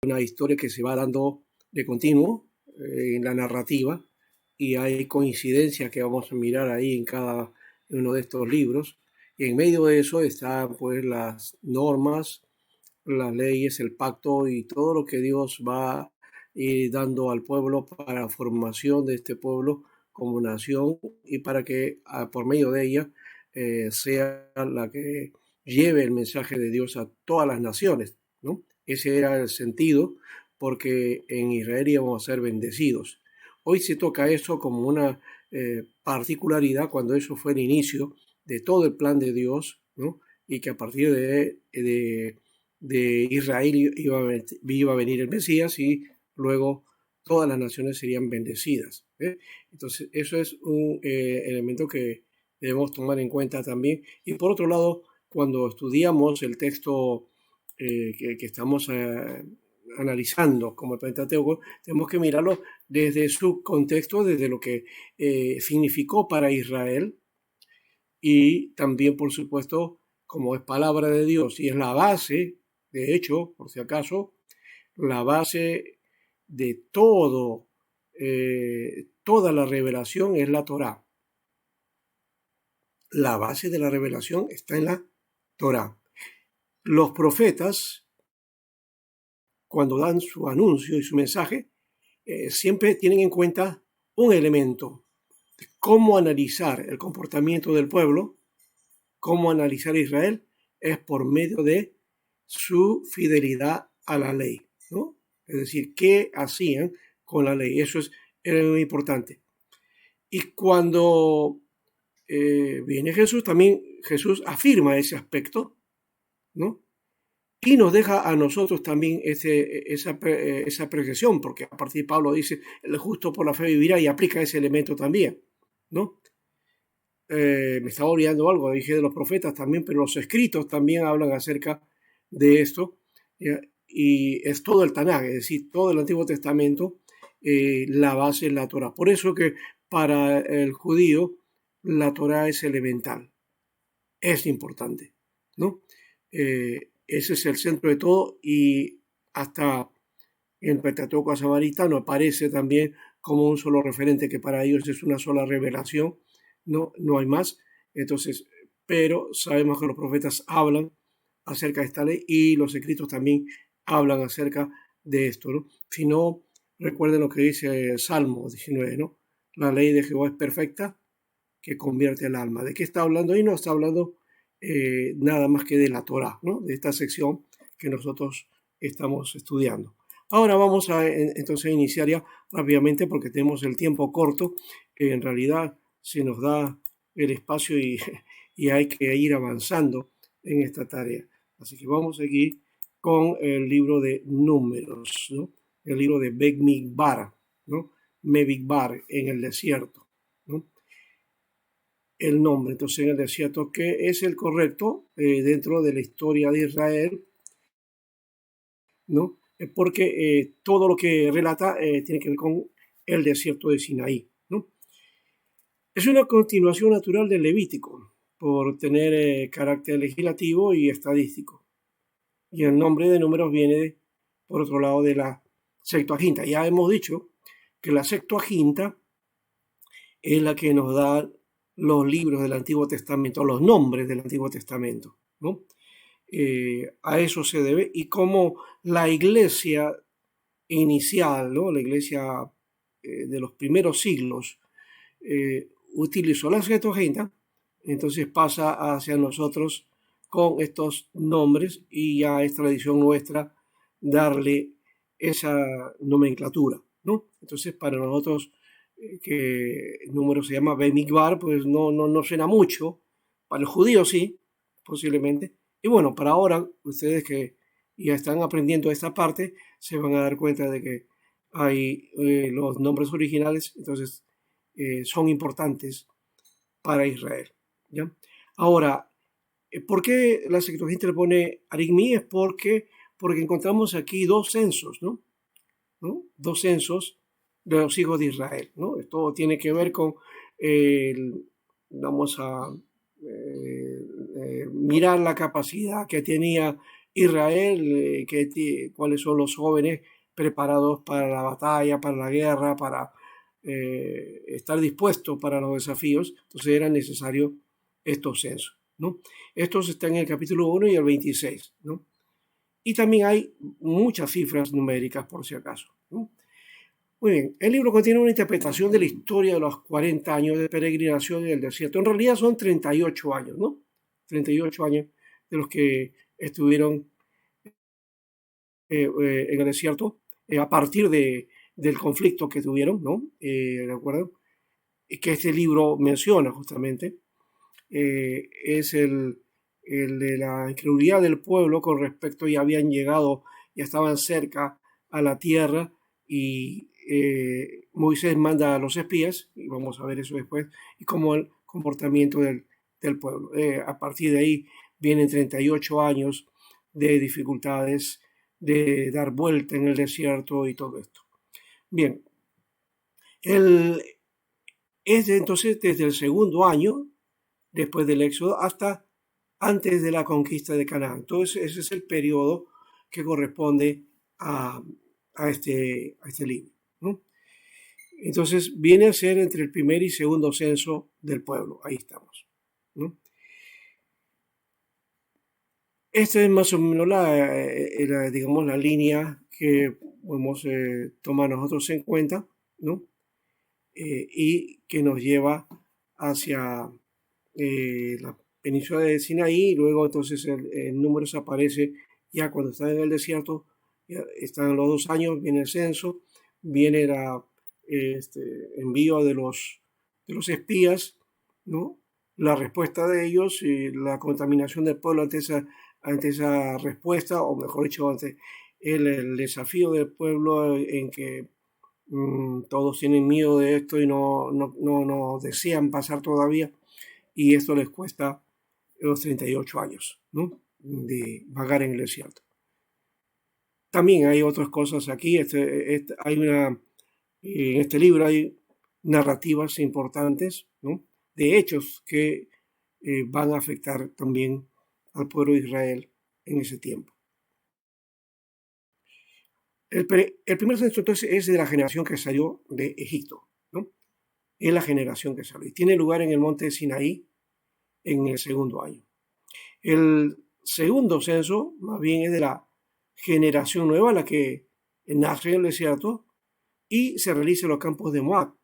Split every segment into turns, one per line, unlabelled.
una historia que se va dando de continuo en la narrativa, y hay coincidencias que vamos a mirar ahí en cada uno de estos libros. Y en medio de eso están pues las normas, las leyes, el pacto y todo lo que Dios va dando al pueblo para la formación de este pueblo como nación, y para que por medio de ella sea la que lleve el mensaje de Dios a todas las naciones, ¿no? Ese era el sentido, porque en Israel íbamos a ser bendecidos. Hoy se toca eso como una particularidad, cuando eso fue el inicio de todo el plan de Dios, ¿no? Y que a partir de Israel iba a venir el Mesías, y luego todas las naciones serían bendecidas. Entonces, eso es un elemento que debemos tomar en cuenta también. Y por otro lado, cuando estudiamos el texto que estamos analizando como el Pentateuco, tenemos que mirarlo desde su contexto, desde lo que significó para Israel, y también, por supuesto, como es palabra de Dios y es la base, de hecho, por si acaso, la base de todo, toda la revelación es la Torá. La base de la revelación está en la Torá. Los profetas, cuando dan su anuncio y su mensaje, siempre tienen en cuenta un elemento: cómo analizar el comportamiento del pueblo, cómo analizar a Israel, es por medio de su fidelidad a la ley, ¿no? Es decir, qué hacían con la ley. Eso era muy importante. Y cuando viene Jesús, también Jesús afirma ese aspecto, ¿no? Y nos deja a nosotros también esa apreciación, porque a partir de Pablo dice, el justo por la fe vivirá, y aplica ese elemento también, ¿no? Me estaba olvidando algo, dije de los profetas también, pero los escritos también hablan acerca de esto, ¿ya? Y es todo el Tanaj, es decir, todo el Antiguo Testamento, la base es la Torah. Por eso que para el judío la Torah es elemental, es importante, ¿no? Ese es el centro de todo, y hasta en el Pentateuco samaritano aparece también como un solo referente, que para ellos es una sola revelación, no hay más. Entonces, pero sabemos que los profetas hablan acerca de esta ley, y los escritos también hablan acerca de esto, ¿no? Si no, recuerden lo que dice Salmo 19, ¿no? La ley de Jehová es perfecta, que convierte el alma. ¿De qué está hablando ahí? No está hablando nada más que de la Torah, ¿no? De esta sección que nosotros estamos estudiando. Ahora vamos a entonces iniciar ya rápidamente, porque tenemos el tiempo corto. En realidad se nos da el espacio y hay que ir avanzando en esta tarea. Así que vamos aquí con el libro de Números, ¿no? El libro de Bemidbar, ¿no? Bemidbar, en el desierto, ¿no? El nombre, entonces, en el desierto, que es el correcto dentro de la historia de Israel, ¿no? Porque todo lo que relata tiene que ver con el desierto de Sinaí, ¿no? Es una continuación natural del Levítico, por tener carácter legislativo y estadístico. Y el nombre de Números viene, por otro lado, de la Septuaginta. Ya hemos dicho que la Septuaginta es la que nos da los libros del Antiguo Testamento, los nombres del Antiguo Testamento, ¿no? A eso se debe. Y como la iglesia inicial, ¿no? La iglesia de los primeros siglos utilizó la Septuaginta, entonces pasa hacia nosotros con estos nombres, y ya es tradición nuestra darle esa nomenclatura, ¿no? Entonces, para nosotros, que el número se llama Bemidbar, pues no suena mucho. Para el judío sí, posiblemente. Y bueno, para ahora, ustedes que ya están aprendiendo esta parte, se van a dar cuenta de que hay los nombres originales, entonces son importantes para Israel, ¿ya? Ahora, ¿por qué la Septuaginta le pone Arigmi? Es porque encontramos aquí dos censos, ¿no? Dos censos de los hijos de Israel, ¿no? Esto tiene que ver con, vamos a mirar la capacidad que tenía Israel, cuáles son los jóvenes preparados para la batalla, para la guerra, para estar dispuestos para los desafíos. Entonces eran necesarios estos censos, ¿no? Estos están en el capítulo 1 y el 26, ¿no? Y también hay muchas cifras numéricas por si acaso, ¿no? Muy bien, el libro contiene una interpretación de la historia de los 40 años de peregrinación en el desierto. En realidad son 38 años, ¿no? 38 años de los que estuvieron en el desierto a partir del conflicto que tuvieron, ¿no? ¿De acuerdo? Que este libro menciona justamente, es el de la incredulidad del pueblo con respecto, ya habían llegado, ya estaban cerca a la tierra y Moisés manda a los espías, y vamos a ver eso después, y cómo el comportamiento del pueblo. A partir de ahí vienen 38 años de dificultades, de dar vuelta en el desierto y todo esto. Bien, es entonces desde el segundo año después del éxodo hasta antes de la conquista de Canaán. Entonces ese es el periodo que corresponde a este libro, ¿no? Entonces viene a ser entre el primer y segundo censo del pueblo. Ahí estamos, ¿no? Esta es más o menos digamos, la línea que podemos tomar nosotros en cuenta, ¿no? Y que nos lleva hacia la península de Sinaí, y luego entonces el número se aparece ya cuando están en el desierto, ya están los 2 años, viene el censo, viene el envío de los espías, ¿no? La respuesta de ellos y la contaminación del pueblo ante esa respuesta, o mejor dicho, ante el desafío del pueblo en que todos tienen miedo de esto y no desean pasar todavía, y esto les cuesta los 38 años, ¿no? De vagar en el desierto. También hay otras cosas aquí. En este libro hay narrativas importantes, ¿no? De hechos que van a afectar también al pueblo de Israel en ese tiempo. El primer censo entonces es de la generación que salió de Egipto, ¿no? Es la generación que salió y tiene lugar en el monte Sinaí en el segundo año. El segundo censo más bien es de la generación nueva, la que nace en el desierto y se realiza en los campos de Moab,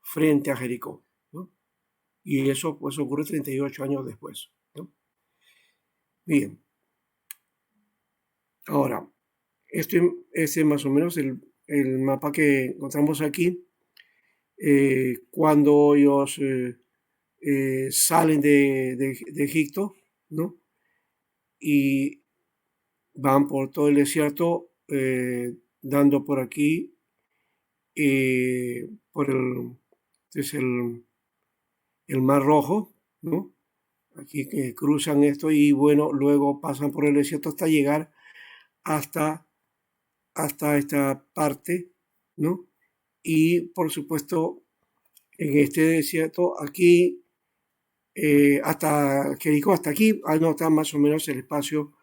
frente a Jericó, ¿no? Y eso pues ocurre 38 años después, ¿no? Bien, ahora, este es más o menos el mapa que encontramos aquí. Cuando ellos salen de Egipto, ¿no? Y van por todo el desierto, dando por aquí, por es el Mar Rojo, ¿no? Aquí que cruzan esto y bueno, luego pasan por el desierto hasta llegar hasta, hasta esta parte, ¿no? Y por supuesto, en este desierto, aquí, hasta Jericó, hasta aquí, anotan más o menos el espacio,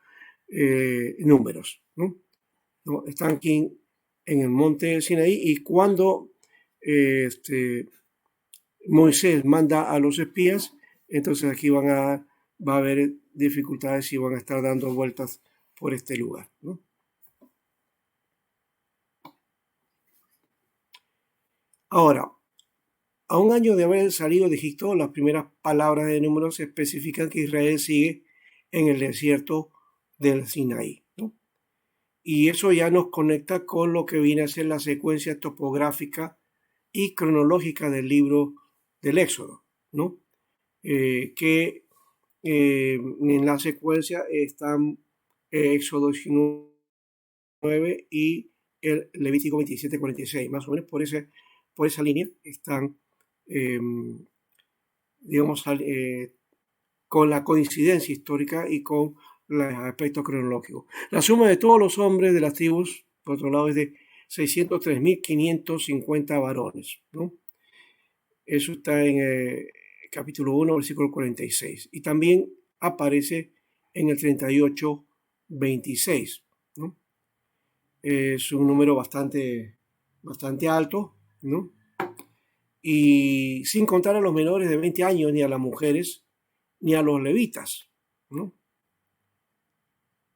números, ¿no? ¿No? Están aquí en el monte Sinaí y cuando Moisés manda a los espías, entonces aquí va a haber dificultades y van a estar dando vueltas por este lugar, ¿no? Ahora, a un año de haber salido de Egipto, las primeras palabras de Números especifican que Israel sigue en el desierto del Sinaí, ¿no? Y eso ya nos conecta con lo que viene a ser la secuencia topográfica y cronológica del libro del Éxodo, ¿no? Que en la secuencia están Éxodo 19 y el Levítico 27-46, más o menos por esa línea están, eh, digamos, con la coincidencia histórica y con los aspectos cronológicos. La suma de todos los hombres de las tribus, por otro lado, es de 603.550 varones, ¿no? Eso está en capítulo 1, versículo 46. Y también aparece en el 38 26, ¿no? Es un número bastante alto, ¿no? Y sin contar a los menores de 20 años, ni a las mujeres, ni a los levitas, ¿no?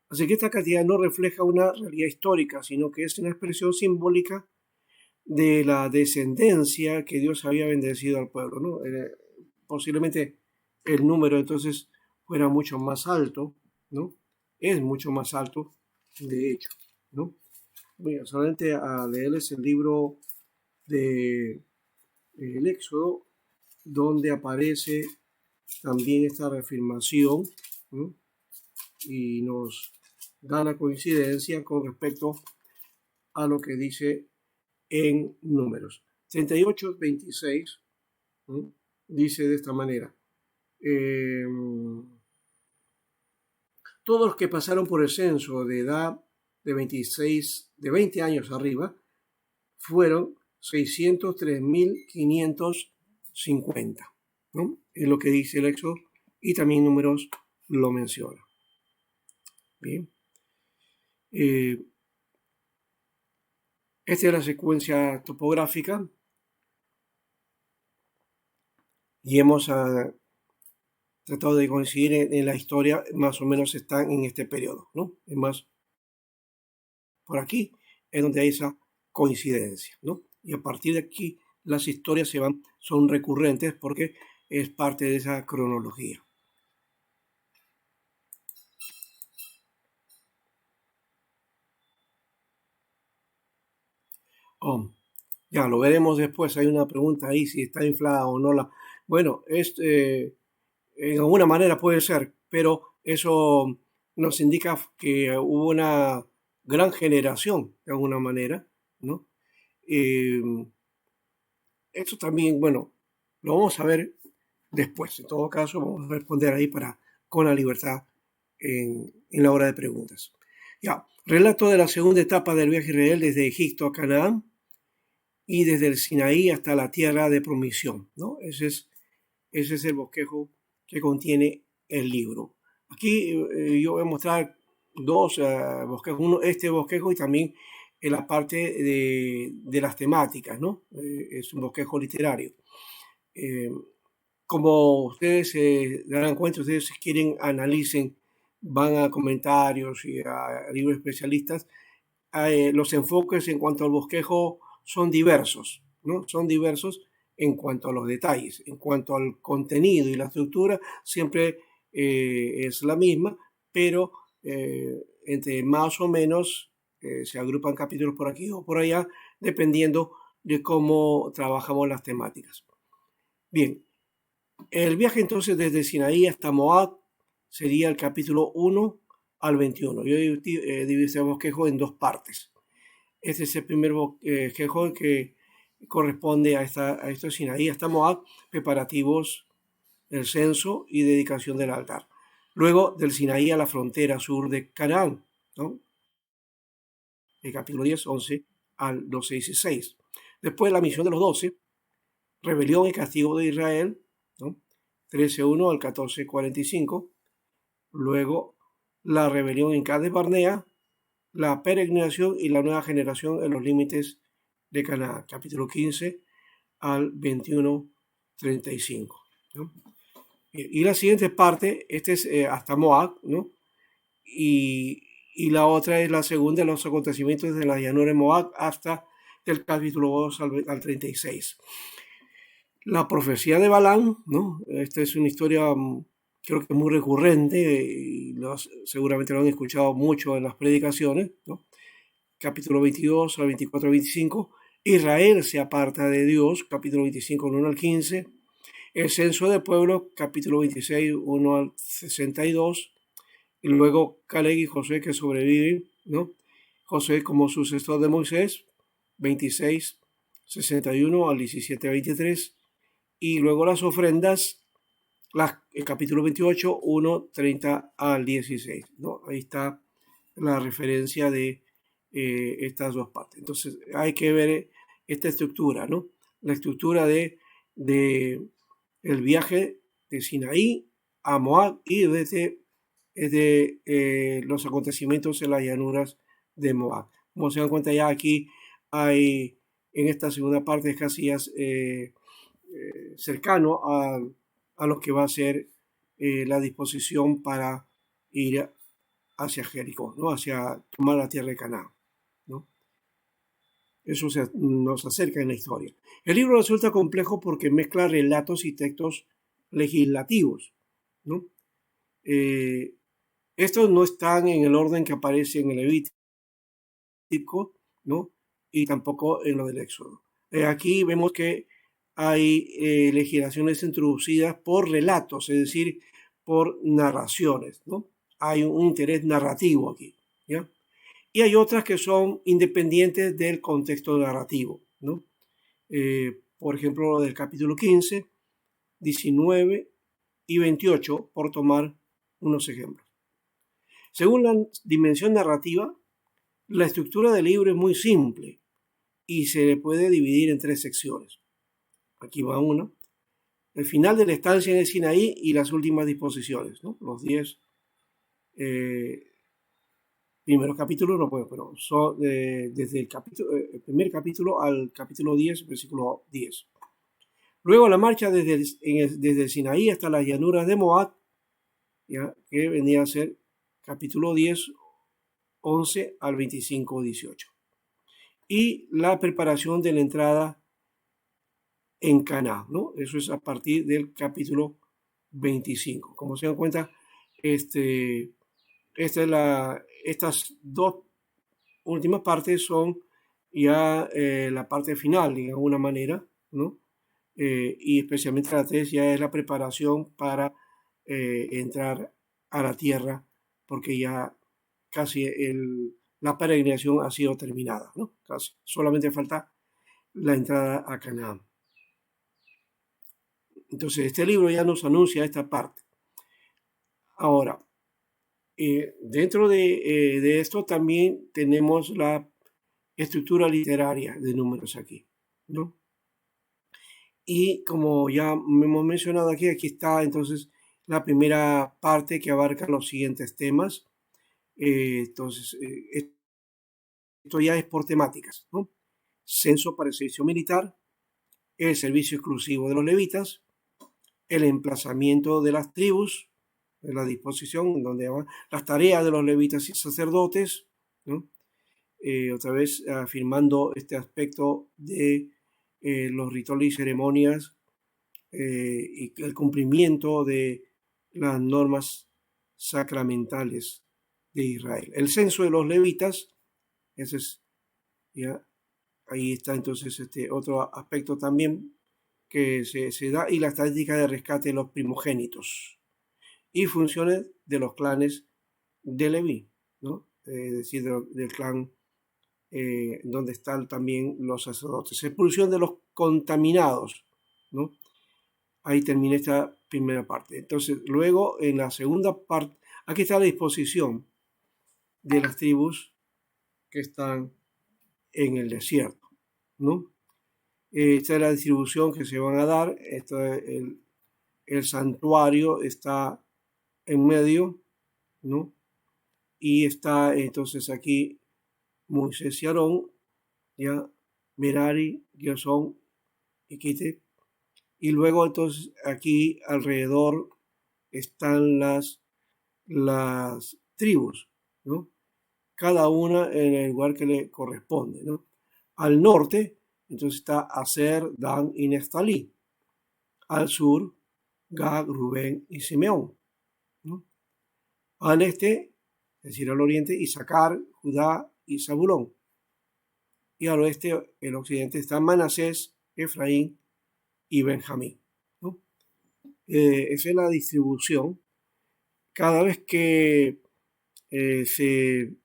Así que esta cantidad no refleja una realidad histórica, sino que es una expresión simbólica de la descendencia que Dios había bendecido al pueblo, ¿no? Posiblemente el número entonces fuera mucho más alto, ¿no? Es mucho más alto, de hecho, ¿no? Voy a solamente a leerles el libro de el Éxodo, donde aparece también esta reafirmación, ¿no? Y nos da la coincidencia con respecto a lo que dice en Números. 38:26, ¿no? Dice de esta manera: todos los que pasaron por el censo de edad de 20 años arriba fueron 603.550, ¿no? Es lo que dice el Éxodo, y también Números lo menciona. Bien. Esta es la secuencia topográfica y hemos tratado de coincidir en la historia, más o menos están en este periodo, ¿no? Es más, por aquí es donde hay esa coincidencia, ¿no? Y a partir de aquí las historias son recurrentes porque es parte de esa cronología. Oh, ya lo veremos después. Hay una pregunta ahí si está inflada o no la. Bueno, en alguna manera puede ser, pero eso nos indica que hubo una gran generación de alguna manera, ¿no? Eh, Esto también, bueno, lo vamos a ver después. En todo caso, vamos a responder ahí con la libertad en la hora de preguntas. Ya, relato de la segunda etapa del viaje de Israel desde Egipto a Canaán y desde el Sinaí hasta la tierra de promisión, ¿no? Ese es el bosquejo que contiene el libro. Aquí yo voy a mostrar dos bosquejos, este bosquejo y también en la parte de las temáticas, ¿no? Es un bosquejo literario. Como ustedes se darán cuenta, ustedes si quieren analicen, van a comentarios y a libros especialistas, los enfoques en cuanto al bosquejo son diversos, ¿no? Son diversos en cuanto a los detalles, en cuanto al contenido y la estructura, siempre es la misma, pero entre más o menos se agrupan capítulos por aquí o por allá, dependiendo de cómo trabajamos las temáticas. Bien, el viaje entonces desde Sinaí hasta Moab sería el capítulo 1 al 21. Yo divido este bosquejo en dos partes. Este es el primer bosquejo que corresponde a esto Sinaí hasta Moab, preparativos del censo y dedicación del altar. Luego del Sinaí a la frontera sur de Canaán, ¿no? El capítulo 10, 11 al 12 y 16. Después la misión de los 12, rebelión y castigo de Israel, ¿no? 13:1 al 14:45. Luego la rebelión en Cades Barnea, la peregrinación y la nueva generación en los límites de Canaán, capítulo 15 al 21:35, ¿no? Y la siguiente parte, este es hasta Moab, ¿no? Y la otra es la segunda de los acontecimientos de la llanura de Moab hasta del capítulo 2 al 36. La profecía de Balaam, ¿no? Esta es una historia creo que muy recurrente y seguramente lo han escuchado mucho en las predicaciones, ¿no? Capítulo 22 al 24-25. Israel se aparta de Dios, capítulo 25, 1 al 15. El censo de pueblo, capítulo 26, 1 al 62. Y luego Caleb y Josué que sobreviven, ¿no? Josué como sucesor de Moisés, 26, 61 al 17, 23. Y luego las ofrendas, el capítulo 28, 1, 30 al 16, ¿no? Ahí está la referencia de estas dos partes. Entonces hay que ver esta estructura, ¿no? La estructura de el viaje de Sinaí a Moab y desde es de los acontecimientos en las llanuras de Moab. Como se dan cuenta, ya aquí hay, en esta segunda parte, casi ya cercano a lo que va a ser la disposición para ir hacia Jericó, ¿no? Hacia tomar la tierra de Canaán, ¿no? Eso nos acerca en la historia. El libro resulta complejo porque mezcla relatos y textos legislativos, ¿no? Estos no están en el orden que aparece en el Levítico, ¿no? Y tampoco en lo del Éxodo. Aquí vemos que hay legislaciones introducidas por relatos, es decir, por narraciones, ¿no? Hay un interés narrativo aquí, ¿ya? Y hay otras que son independientes del contexto narrativo, ¿no? Por ejemplo, lo del capítulo 15, 19 y 28, por tomar unos ejemplos. Según la dimensión narrativa, la estructura del libro es muy simple y se puede dividir en 3 secciones. Aquí va una. El final de la estancia en el Sinaí y las últimas disposiciones, ¿no? Los 10 primeros capítulos, no puedo, pero son desde el primer capítulo al capítulo 10, versículo 10. Luego la marcha desde el Sinaí hasta las llanuras de Moab, ¿ya? Que venía a ser capítulo 10, 11 al 25, 18. Y la preparación de la entrada en Canaán, ¿no? Eso es a partir del capítulo 25. Como se dan cuenta, estas dos últimas partes son ya la parte final, de alguna manera, ¿no? Y especialmente la 3 ya es la preparación para entrar a la tierra, porque ya casi la peregrinación ha sido terminada, ¿no? Casi. Solamente falta la entrada a Canaán. Entonces, este libro ya nos anuncia esta parte. Ahora, dentro de esto también tenemos la estructura literaria de Números aquí, ¿no? Y como ya hemos mencionado aquí está entonces la primera parte que abarca los siguientes temas. Entonces, esto ya es por temáticas, ¿no? Censo para el servicio militar, el servicio exclusivo de los levitas, el emplazamiento de las tribus, la disposición donde van las tareas de los levitas y sacerdotes, ¿no? Otra vez afirmando este aspecto de los rituales y ceremonias y el cumplimiento de las normas sacramentales de Israel. El censo de los levitas, ese es, ya, ahí está entonces este otro aspecto también que se da, y la estadística de rescate de los primogénitos y funciones de los clanes de Leví, ¿no? Es decir, del clan donde están también los sacerdotes. Expulsión de los contaminados, ¿no? Ahí termina esta primera parte. Entonces, luego en la segunda parte, aquí está la disposición de las tribus que están en el desierto, ¿no? Esta es la distribución que se van a dar. El santuario está en medio, ¿no? Y está entonces aquí Moisés y Aarón, ya Merari, Gersón y Quite. Y luego entonces aquí alrededor están las tribus, ¿no? Cada una en el lugar que le corresponde, ¿no? Al norte, entonces está Aser, Dan y Neftalí. Al sur, Gad, Rubén y Simeón, ¿no? Al este, es decir, al oriente, Isaacar, Judá y Zabulón. Y al oeste, el occidente, está Manasés, Efraín y Benjamín, ¿no? Esa es la distribución. Cada vez que se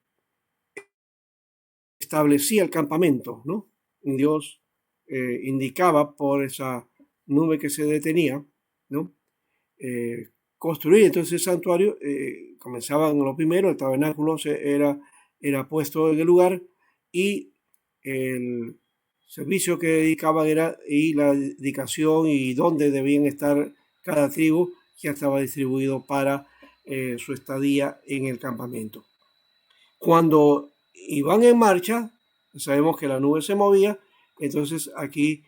establecía el campamento, ¿no? Dios indicaba por esa nube que se detenía, ¿no? Construir entonces el santuario. Comenzaban lo primero, el tabernáculo era puesto en el lugar, y el servicio que dedicaban y la dedicación y dónde debían estar cada tribu ya estaba distribuido para su estadía en el campamento. Cuando iban en marcha, sabemos que la nube se movía, entonces aquí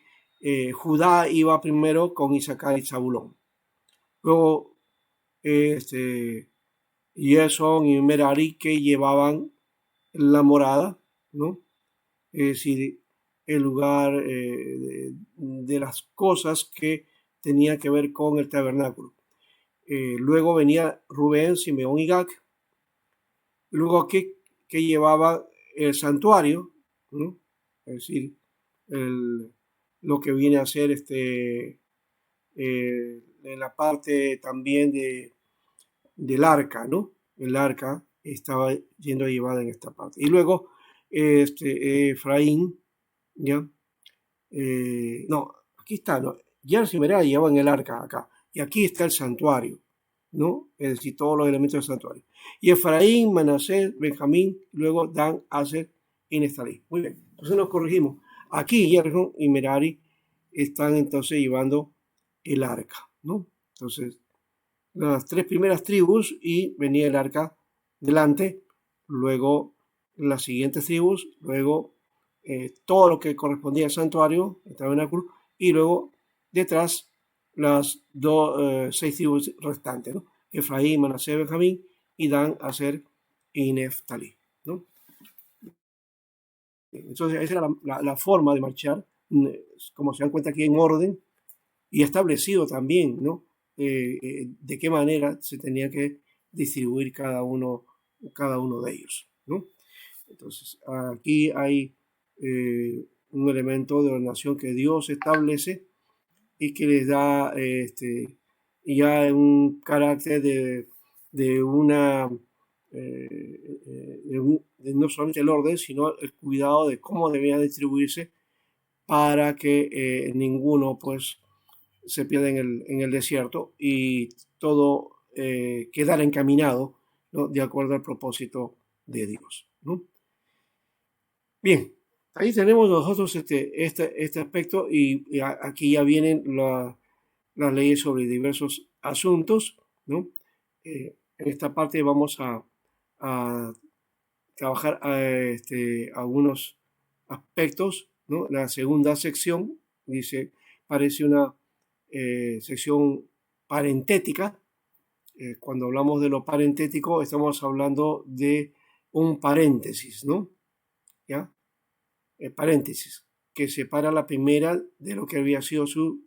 Judá iba primero con Isaacar y Zabulón. Luego Gerson y Merari, que llevaban la morada, ¿no? Es decir, el lugar de las cosas que tenía que ver con el tabernáculo. Luego venía Rubén, Simeón y Gad. Luego que llevaba el santuario, ¿no? Es decir, lo que viene a ser en la parte también del arca, ¿no? El arca estaba yendo llevada en esta parte. Y luego Efraín, ¿ya? No, aquí está, ¿no? Gerson y Merari llevan el arca acá. Y aquí está el santuario, ¿no? Es decir, todos los elementos del santuario. Y Efraín, Manasés, Benjamín, luego Dan, Aser y Neftalí. Muy bien, entonces nos corregimos. Aquí Gerson y Merari están entonces llevando el arca, ¿no? Entonces, las tres primeras tribus y venía el arca delante, luego las siguientes tribus, luego todo lo que correspondía al santuario, el tabernáculo, y luego detrás las 6 tribus restantes, ¿no? Efraín, Manasés, Benjamín y Dan, Aser y Neftalí, ¿no? Entonces esa era la forma de marchar, como se dan cuenta aquí en orden y establecido también, ¿no? De qué manera se tenía que distribuir cada uno de ellos, ¿no? Entonces, aquí hay un elemento de ordenación que Dios establece y que les da ya un carácter de una, de no solamente el orden, sino el cuidado de cómo debía distribuirse para que ninguno, pues, se pierda en el desierto y todo quedara encaminado, ¿no? De acuerdo al propósito de Dios, ¿no? Bien, ahí tenemos nosotros este aspecto y aquí ya vienen las leyes sobre diversos asuntos, ¿no? En esta parte vamos a trabajar algunos aspectos, ¿no? La segunda sección dice, parece una sección parentética. Cuando hablamos de lo parentético, estamos hablando de un paréntesis, ¿no? ¿Ya? Paréntesis, que separa la primera de lo que había sido su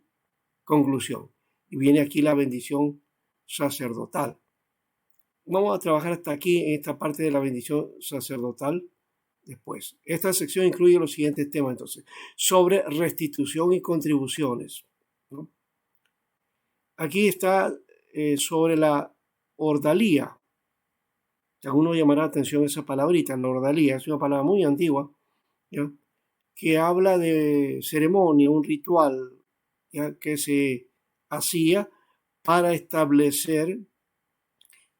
conclusión. Y viene aquí la bendición sacerdotal. Vamos a trabajar hasta aquí en esta parte de la bendición sacerdotal después. Esta sección incluye los siguientes temas entonces, sobre restitución y contribuciones, ¿no? Aquí está sobre la ordalía. Que a uno llamará la atención esa palabrita, la ordalía, es una palabra muy antigua, ¿ya? Que habla de ceremonia, un ritual, ¿ya? Que se hacía para establecer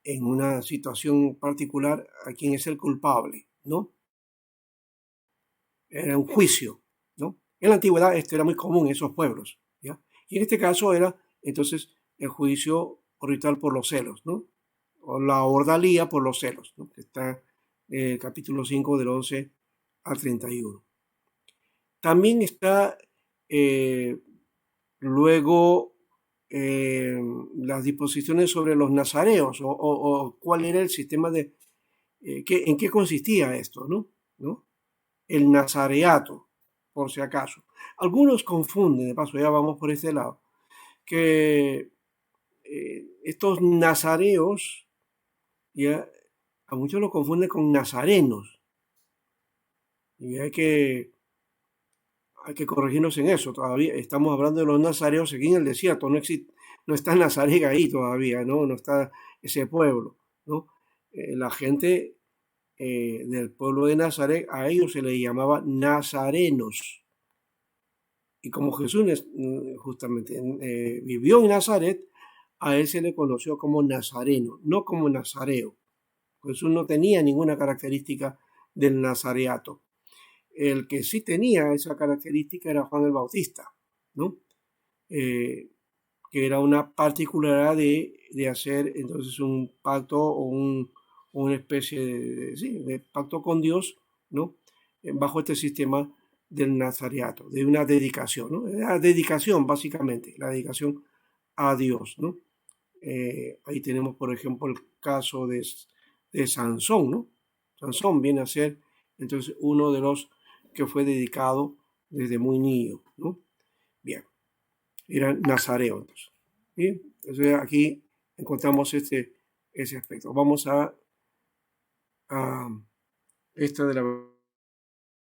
en una situación particular a quién es el culpable, ¿no? Era un juicio, ¿no? En la antigüedad esto era muy común en esos pueblos, ¿ya? Y en este caso era entonces el juicio o ritual por los celos, ¿no? O la ordalía por los celos, ¿no? Que está en el capítulo 5 del 11 al 31. También está eh, luego las disposiciones sobre los nazareos o cuál era el sistema de, en qué consistía esto, ¿no? ¿No? El nazareato, por si acaso. Algunos confunden, de paso ya vamos por este lado, que estos nazareos, ya, a muchos lo confunden con nazarenos. Y hay que corregirnos en eso. Todavía estamos hablando de los nazareos aquí en el desierto. No existe, no está Nazaret ahí todavía, ¿no? No está ese pueblo, ¿no? La gente del pueblo de Nazaret, a ellos se les llamaba nazarenos. Y como Jesús justamente vivió en Nazaret, a él se le conoció como nazareno, no como nazareo. Jesús no tenía ninguna característica del nazareato. El que sí tenía esa característica era Juan el Bautista, ¿no? que era una particularidad de hacer entonces un pacto o una especie sí, de pacto con Dios, ¿no? Bajo este sistema del nazareato, de una dedicación, ¿no? La dedicación, básicamente, la dedicación a Dios, ¿no? Ahí tenemos, por ejemplo, el caso de Sansón, ¿no? Sansón viene a ser entonces uno de los que fue dedicado desde muy niño, ¿no? Bien, era nazareo entonces. Bien, entonces aquí encontramos ese aspecto. Vamos a esta de la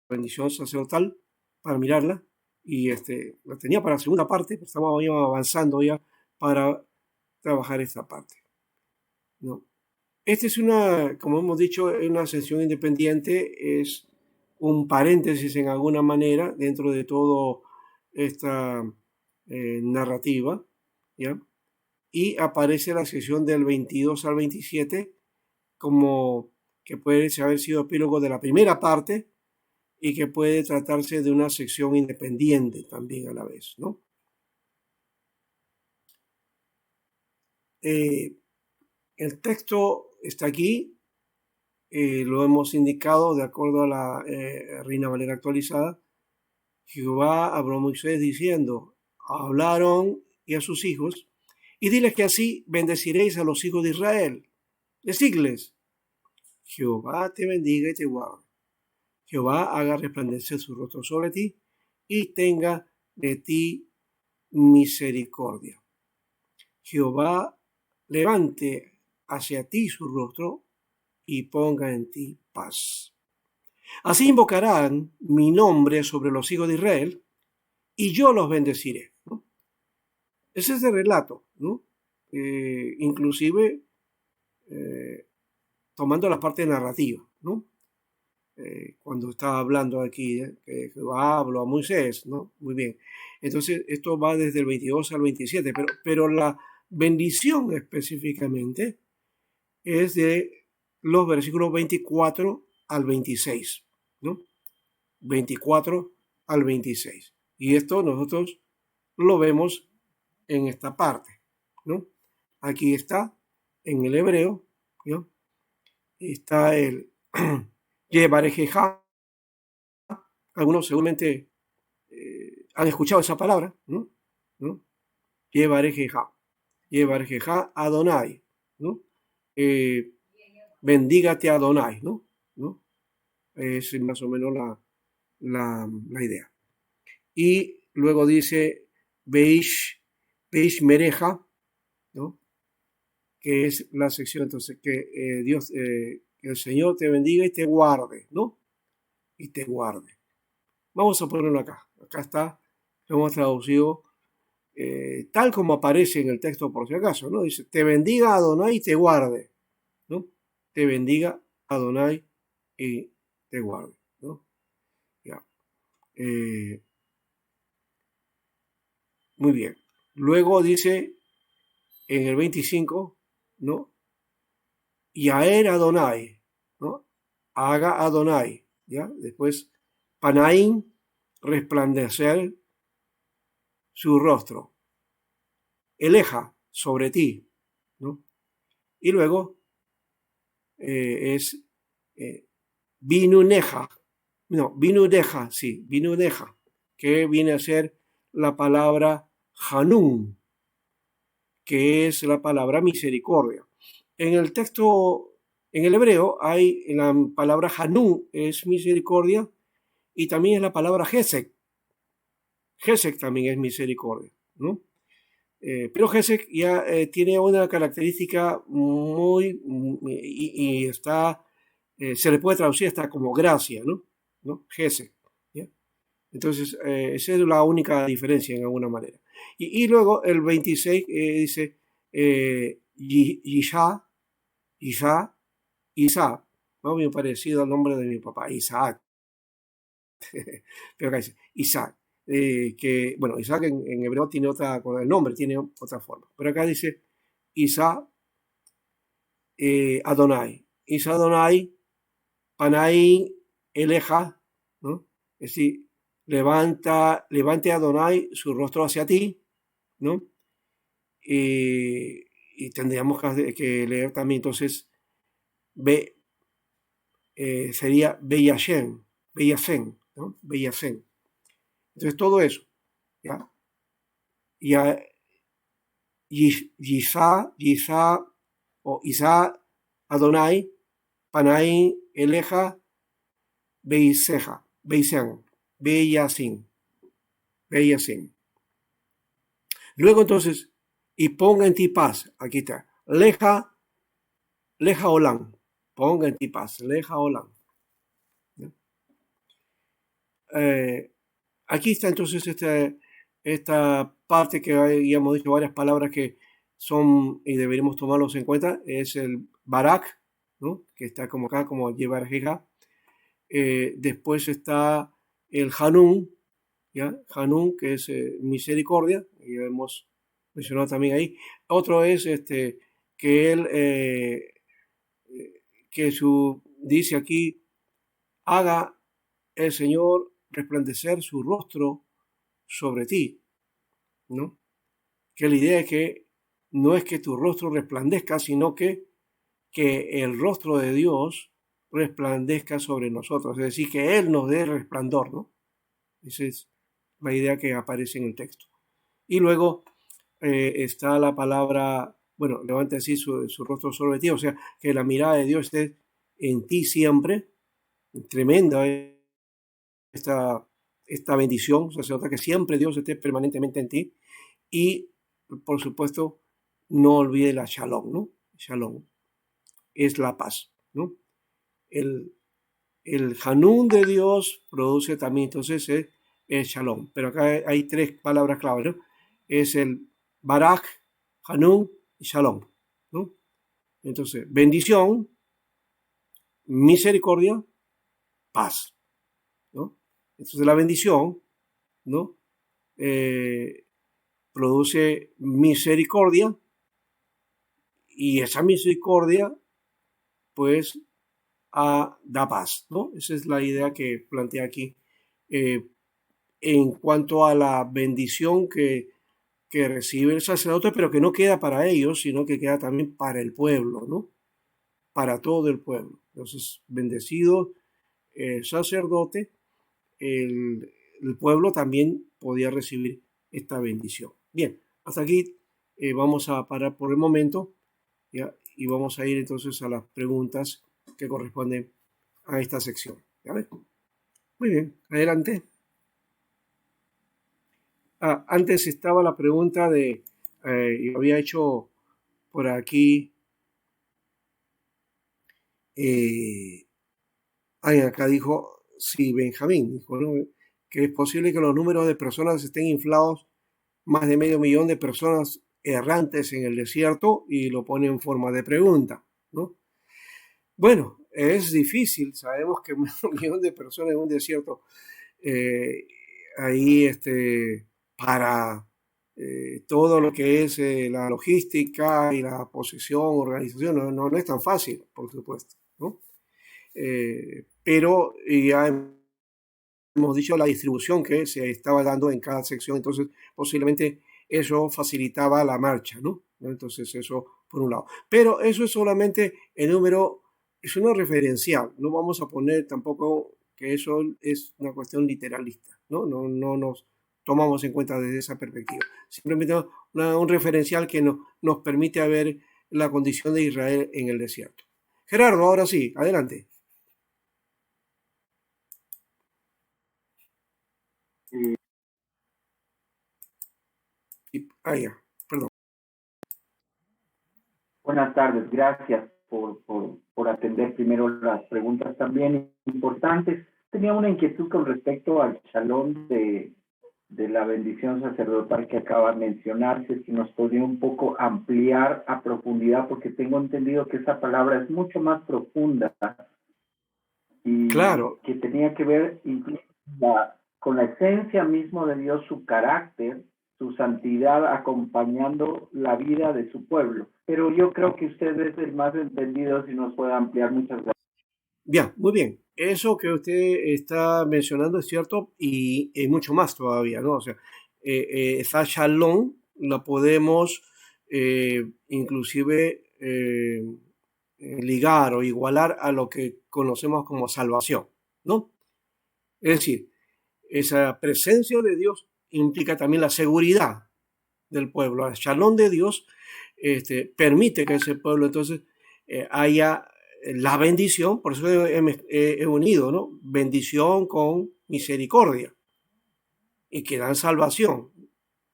bendición sacerdotal para mirarla y la tenía para la segunda parte, pero estamos avanzando ya para trabajar esta parte, ¿no? Esta es una, como hemos dicho, una sesión independiente, es un paréntesis en alguna manera dentro de todo esta narrativa, ¿ya? Y aparece la sesión del 22 al 27 como que puede haber sido epílogo de la primera parte y que puede tratarse de una sección independiente también a la vez, ¿no? El texto está aquí, lo hemos indicado de acuerdo a la Reina Valera actualizada. Jehová habló a Moisés diciendo, hablaron y a sus hijos, y diles que así bendeciréis a los hijos de Israel. Decidles, Jehová te bendiga y te guarde. Jehová haga resplandecer su rostro sobre ti y tenga de ti misericordia. Jehová levante hacia ti su rostro y ponga en ti paz. Así invocarán mi nombre sobre los hijos de Israel y yo los bendeciré, ¿no? Ese es el relato, ¿no? Inclusive tomando la parte narrativa, ¿no? Cuando estaba hablando aquí, que Jehová habló a Moisés, ¿no? Muy bien. Entonces, esto va desde el 22 al 27, pero la bendición específicamente es de los versículos 24 al 26, ¿no? 24 al 26. Y esto nosotros lo vemos en esta parte, ¿no? Aquí está, en el hebreo, ¿no? Está el Yevarejeja. Algunos seguramente han escuchado esa palabra, ¿no? ¿No? Yevarejeja. Yevarejeja Adonai, ¿no? Bendígate Adonai, ¿no? ¿No? Es más o menos la idea. Y luego dice Beish Mereja, ¿no? Que es la sección, entonces, que Dios, que el Señor te bendiga y te guarde, ¿no? Y te guarde. Vamos a ponerlo acá. Acá está, lo hemos traducido tal como aparece en el texto por si acaso, ¿no? Dice, te bendiga Adonai y te guarde, ¿no? Te bendiga Adonai y te guarde, ¿no? Ya. Muy bien. Luego dice en el 25, ¿no? Yaer Adonai, ¿no? Haga Adonai, ¿ya? Después, Panaim, resplandecer su rostro. Eleja sobre ti, ¿no? Y luego es Binuneja, no, Binudeja, sí, Binudeja, que viene a ser la palabra Hanun, que es la palabra misericordia. En el texto, en el hebreo, hay la palabra Hanun, es misericordia, y también es la palabra Gesek. Gesek también es misericordia, ¿no? Pero Gesek ya tiene una característica muy, y está, se le puede traducir hasta como gracia, ¿no? ¿No? Gesek, ¿ya? Entonces, esa es la única diferencia en alguna manera. Y luego el 26 dice Isha, Isaac, ¿no? Muy parecido al nombre de mi papá, Isaac. Pero acá dice Isaac. Que, bueno, Isaac en hebreo tiene otra, con el nombre tiene otra forma. Pero acá dice Isaac Adonai. Isaac Adonai, Panai Eleja, ¿no? Es decir, levante Adonai su rostro hacia ti, ¿no? y tendríamos que leer también entonces Be, sería Beyasen, ¿no? Beyasen. Entonces todo eso, ¿ya? Ya Yisa o Isa Adonai, Panai Eleja, Beiseja, Beisen, Beyasin, Beyasin. Luego entonces, y ponga en ti paz, aquí está, Leja, Leja Olam, ponga en ti paz, Leja Olam. Aquí está entonces esta parte que ya hemos dicho varias palabras que son y deberíamos tomarlos en cuenta, es el Barak, ¿no? Que está como acá, como llevar Jeja. Después está el Hanun, ¿ya? Hanun, que es misericordia, y ya hemos mencionado también ahí. Otro es que él, dice aquí, haga el Señor resplandecer su rostro sobre ti, ¿no? Que la idea es que no es que tu rostro resplandezca, sino que el rostro de Dios resplandezca sobre nosotros, es decir, que Él nos dé resplandor, ¿no? Esa es la idea que aparece en el texto. Y luego está la palabra, bueno, levante así su rostro sobre ti, o sea, que la mirada de Dios esté en ti siempre, tremenda esta bendición, o sea, se nota que siempre Dios esté permanentemente en ti. Y, por supuesto, no olvide la shalom, ¿no? Shalom es la paz, ¿no? El Hanún de Dios produce también, entonces, el shalom. Pero acá hay tres palabras clave, ¿no? Es el barak, Hanún y shalom, ¿no? Entonces, bendición, misericordia, paz, ¿no? Entonces, la bendición, ¿no? Produce misericordia, y esa misericordia pues da paz, ¿no? Esa es la idea que plantea aquí en cuanto a la bendición que recibe el sacerdote, pero que no queda para ellos, sino que queda también para el pueblo, ¿no? Para todo el pueblo. Entonces, bendecido el sacerdote, el pueblo también podía recibir esta bendición. Bien, hasta aquí vamos a parar por el momento, ¿ya? Y vamos a ir entonces a las preguntas que corresponden a esta sección. ¿Ya ves? Muy bien, adelante. Antes estaba la pregunta de, yo había hecho por aquí, acá dijo, sí, Benjamín, dijo, ¿no? Que es posible que los números de personas estén inflados, más de 500.000 de personas errantes en el desierto, y lo pone en forma de pregunta, ¿no? Bueno, es difícil, sabemos que 500.000 de personas en un desierto, ahí para todo lo que es la logística y la posesión, organización, no es tan fácil, por supuesto, ¿no? Pero ya hemos dicho la distribución que se estaba dando en cada sección, entonces posiblemente eso facilitaba la marcha, ¿no? Entonces eso por un lado. Pero eso es solamente el número, es uno referencial, no vamos a poner tampoco que eso es una cuestión literalista, ¿no? No nos tomamos en cuenta desde esa perspectiva. Simplemente un referencial que nos permite ver la condición de Israel en el desierto. Gerardo, ahora sí, adelante. Ya, perdón.
Buenas tardes, gracias por atender primero las preguntas también importantes. Tenía una inquietud con respecto al shalom de la bendición sacerdotal que acaba de mencionarse, si nos podría un poco ampliar a profundidad, porque tengo entendido que esa palabra es mucho más profunda y
claro,
que tenía que ver incluso con la esencia mismo de Dios, su carácter, su santidad acompañando la vida de su pueblo. Pero yo creo que usted es el más entendido, si nos puede ampliar. Muchas gracias.
Bien, muy bien. Eso que usted está mencionando es cierto y mucho más todavía, ¿no? O sea, esa shalom la podemos inclusive ligar o igualar a lo que conocemos como salvación, ¿no? Es decir, esa presencia de Dios implica también la seguridad del pueblo. El shalom de Dios permite que ese pueblo entonces haya la bendición, por eso he unido, ¿no? Bendición con misericordia y que dan salvación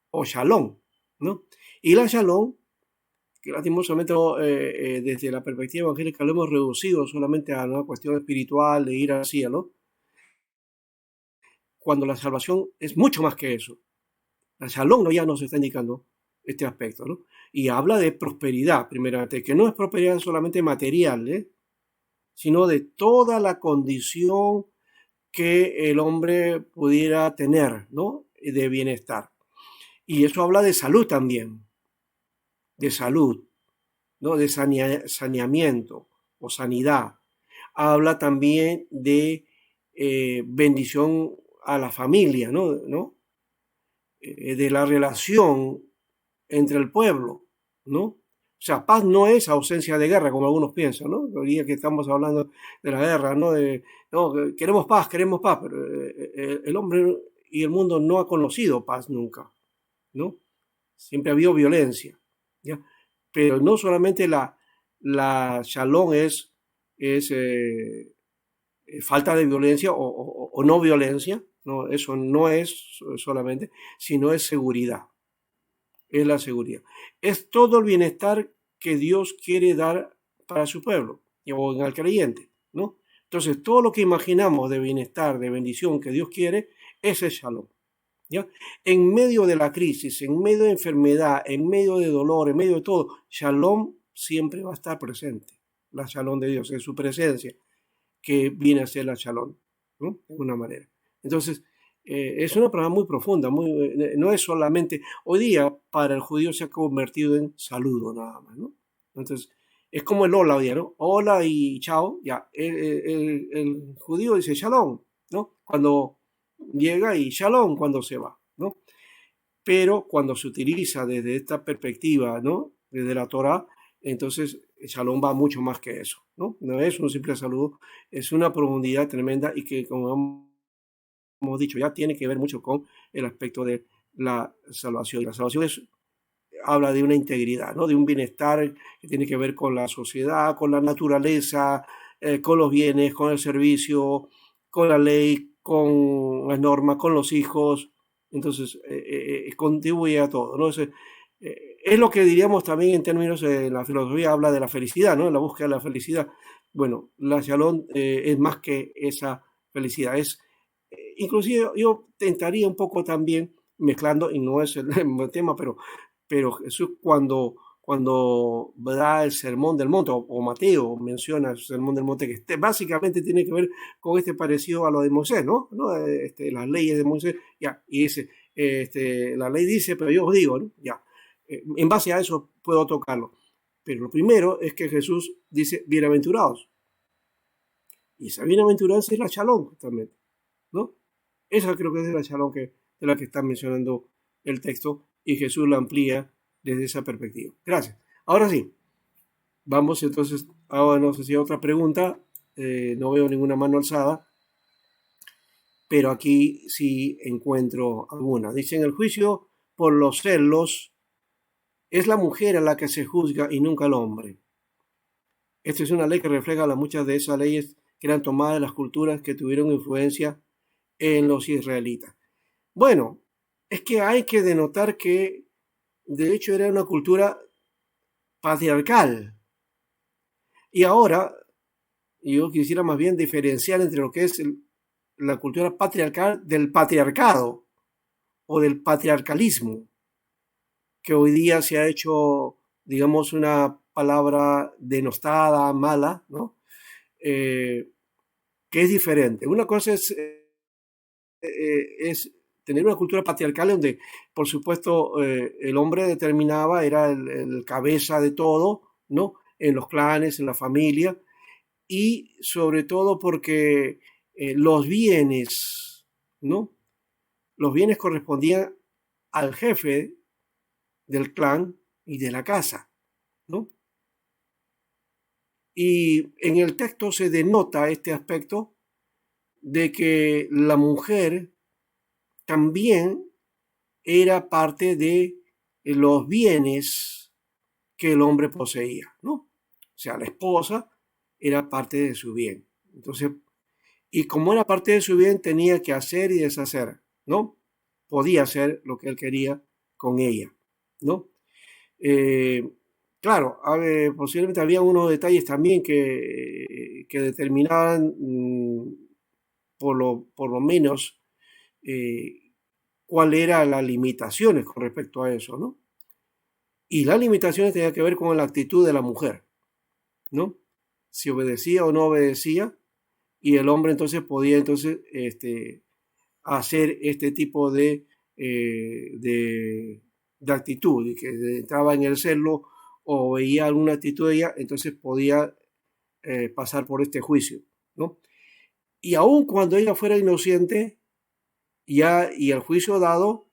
o shalom, ¿no? Y la shalom, que lastimosamente desde la perspectiva evangélica lo hemos reducido solamente a una cuestión espiritual de ir al cielo, cuando la salvación es mucho más que eso. La shalom ya nos está indicando este aspecto, ¿no? Y habla de prosperidad, primeramente, que no es prosperidad solamente material, sino de toda la condición que el hombre pudiera tener, ¿no? De bienestar. Y eso habla de salud también, de salud, ¿no? De saneamiento o sanidad. Habla también de bendición a la familia, ¿no? De la relación entre el pueblo, ¿no? O sea, paz no es ausencia de guerra, como algunos piensan, ¿no? El día que estamos hablando de la guerra, ¿no? No, queremos paz, pero el hombre y el mundo no ha conocido paz nunca, ¿no? Siempre ha habido violencia, ¿ya? Pero no solamente la shalom es falta de violencia o no violencia, no, eso no es solamente, sino es seguridad. Es la seguridad. Es todo el bienestar que Dios quiere dar para su pueblo o en el creyente, ¿no? Entonces, todo lo que imaginamos de bienestar, de bendición que Dios quiere, ese es shalom, ¿ya? En medio de la crisis, en medio de enfermedad, en medio de dolor, en medio de todo, shalom siempre va a estar presente. La shalom de Dios, en su presencia, que viene a ser la shalom, ¿no? De alguna manera. Entonces, es una palabra muy profunda, no es solamente, hoy día para el judío se ha convertido en saludo nada más, ¿no? Entonces, es como el hola hoy día, ¿no? Hola y chao, ya. El judío dice shalom, ¿no? Cuando llega y shalom cuando se va, ¿no? Pero cuando se utiliza desde esta perspectiva, ¿no? Desde la Torah, entonces el shalom va mucho más que eso, ¿no? No es un simple saludo, es una profundidad tremenda y que, como hemos dicho, ya tiene que ver mucho con el aspecto de la salvación. La salvación habla de una integridad, ¿no? De un bienestar que tiene que ver con la sociedad, con la naturaleza, con los bienes, con el servicio, con la ley, con las normas, con los hijos. Entonces, contribuye a todo, ¿no? Es lo que diríamos también en términos de la filosofía, habla de la felicidad, ¿no? La búsqueda de la felicidad. Bueno, la Shalom es más que esa felicidad, inclusive yo tentaría un poco también mezclando, y no es el tema, pero Jesús cuando da el sermón del monte, o Mateo menciona el sermón del monte, que básicamente tiene que ver con parecido a lo de Moisés, ¿no? Las leyes de Moisés, ya, y dice, la ley dice, pero yo os digo, ¿no? Ya, en base a eso puedo tocarlo. Pero lo primero es que Jesús dice, bienaventurados. Y esa bienaventuranza es la shalom también, ¿no? Esa creo que es la shalom de la que está mencionando el texto y Jesús la amplía desde esa perspectiva. Gracias. Ahora sí, vamos entonces, ahora no sé si hay otra pregunta, no veo ninguna mano alzada, pero aquí sí encuentro alguna. Dice, en el juicio por los celos, es la mujer a la que se juzga y nunca el hombre. Esta es una ley que refleja muchas de esas leyes que eran tomadas de las culturas que tuvieron influencia en los israelitas. Bueno, es que hay que denotar que de hecho era una cultura patriarcal. Y ahora yo quisiera más bien diferenciar entre lo que es la cultura patriarcal del patriarcado o del patriarcalismo, que hoy día se ha hecho, digamos, una palabra denostada, mala, ¿no? Que es diferente. Una cosa es tener una cultura patriarcal donde, por supuesto, el hombre determinaba, era el cabeza de todo, ¿no? En los clanes, en la familia, y sobre todo porque los bienes, ¿no? Los bienes correspondían al jefe del clan, y de la casa, ¿no? Y en el texto se denota este aspecto de que la mujer también era parte de los bienes que el hombre poseía, ¿no? O sea, la esposa era parte de su bien. Entonces, y como era parte de su bien, tenía que hacer y deshacer, ¿no? Podía hacer lo que él quería con ella, ¿no? Eh, claro, posiblemente había unos detalles también que determinaban, por lo menos, cuáles eran las limitaciones con respecto a eso, ¿no? Y las limitaciones tenían que ver con la actitud de la mujer, ¿no? Si obedecía o no obedecía, y el hombre entonces podía entonces hacer este tipo de actitud, y que entraba en el celo o veía alguna actitud de ella, entonces podía pasar por este juicio, ¿no? Y aun cuando ella fuera inocente, ya y el juicio dado,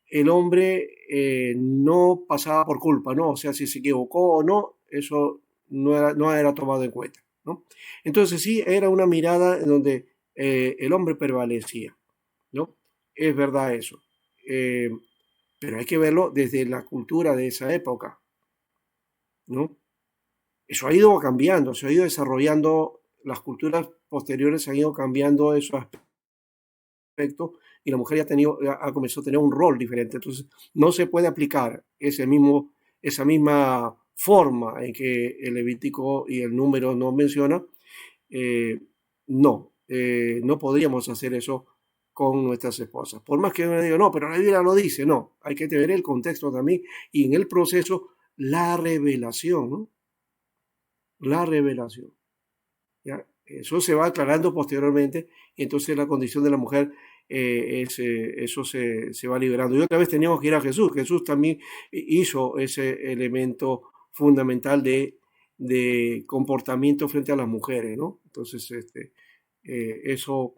el hombre no pasaba por culpa, ¿no? O sea, si se equivocó o no, eso no era tomado en cuenta, ¿no? Entonces sí, era una mirada en donde el hombre prevalecía, ¿no? Es verdad eso. Eh, pero hay que verlo desde la cultura de esa época, ¿no? Eso ha ido cambiando, se ha ido desarrollando, las culturas posteriores han ido cambiando esos aspectos y la mujer ya ha comenzado a tener un rol diferente. Entonces, no se puede aplicar esa misma forma en que el Levítico y el Número nos menciona. No podríamos hacer eso con nuestras esposas. Por más que uno diga, no, pero la Biblia lo dice, no, hay que tener el contexto también y en el proceso la revelación, ¿no? La revelación. ¿Ya? Eso se va aclarando posteriormente y entonces la condición de la mujer, eso se va liberando. Y otra vez teníamos que ir a Jesús. Jesús también hizo ese elemento fundamental de comportamiento frente a las mujeres, ¿no? Entonces, eso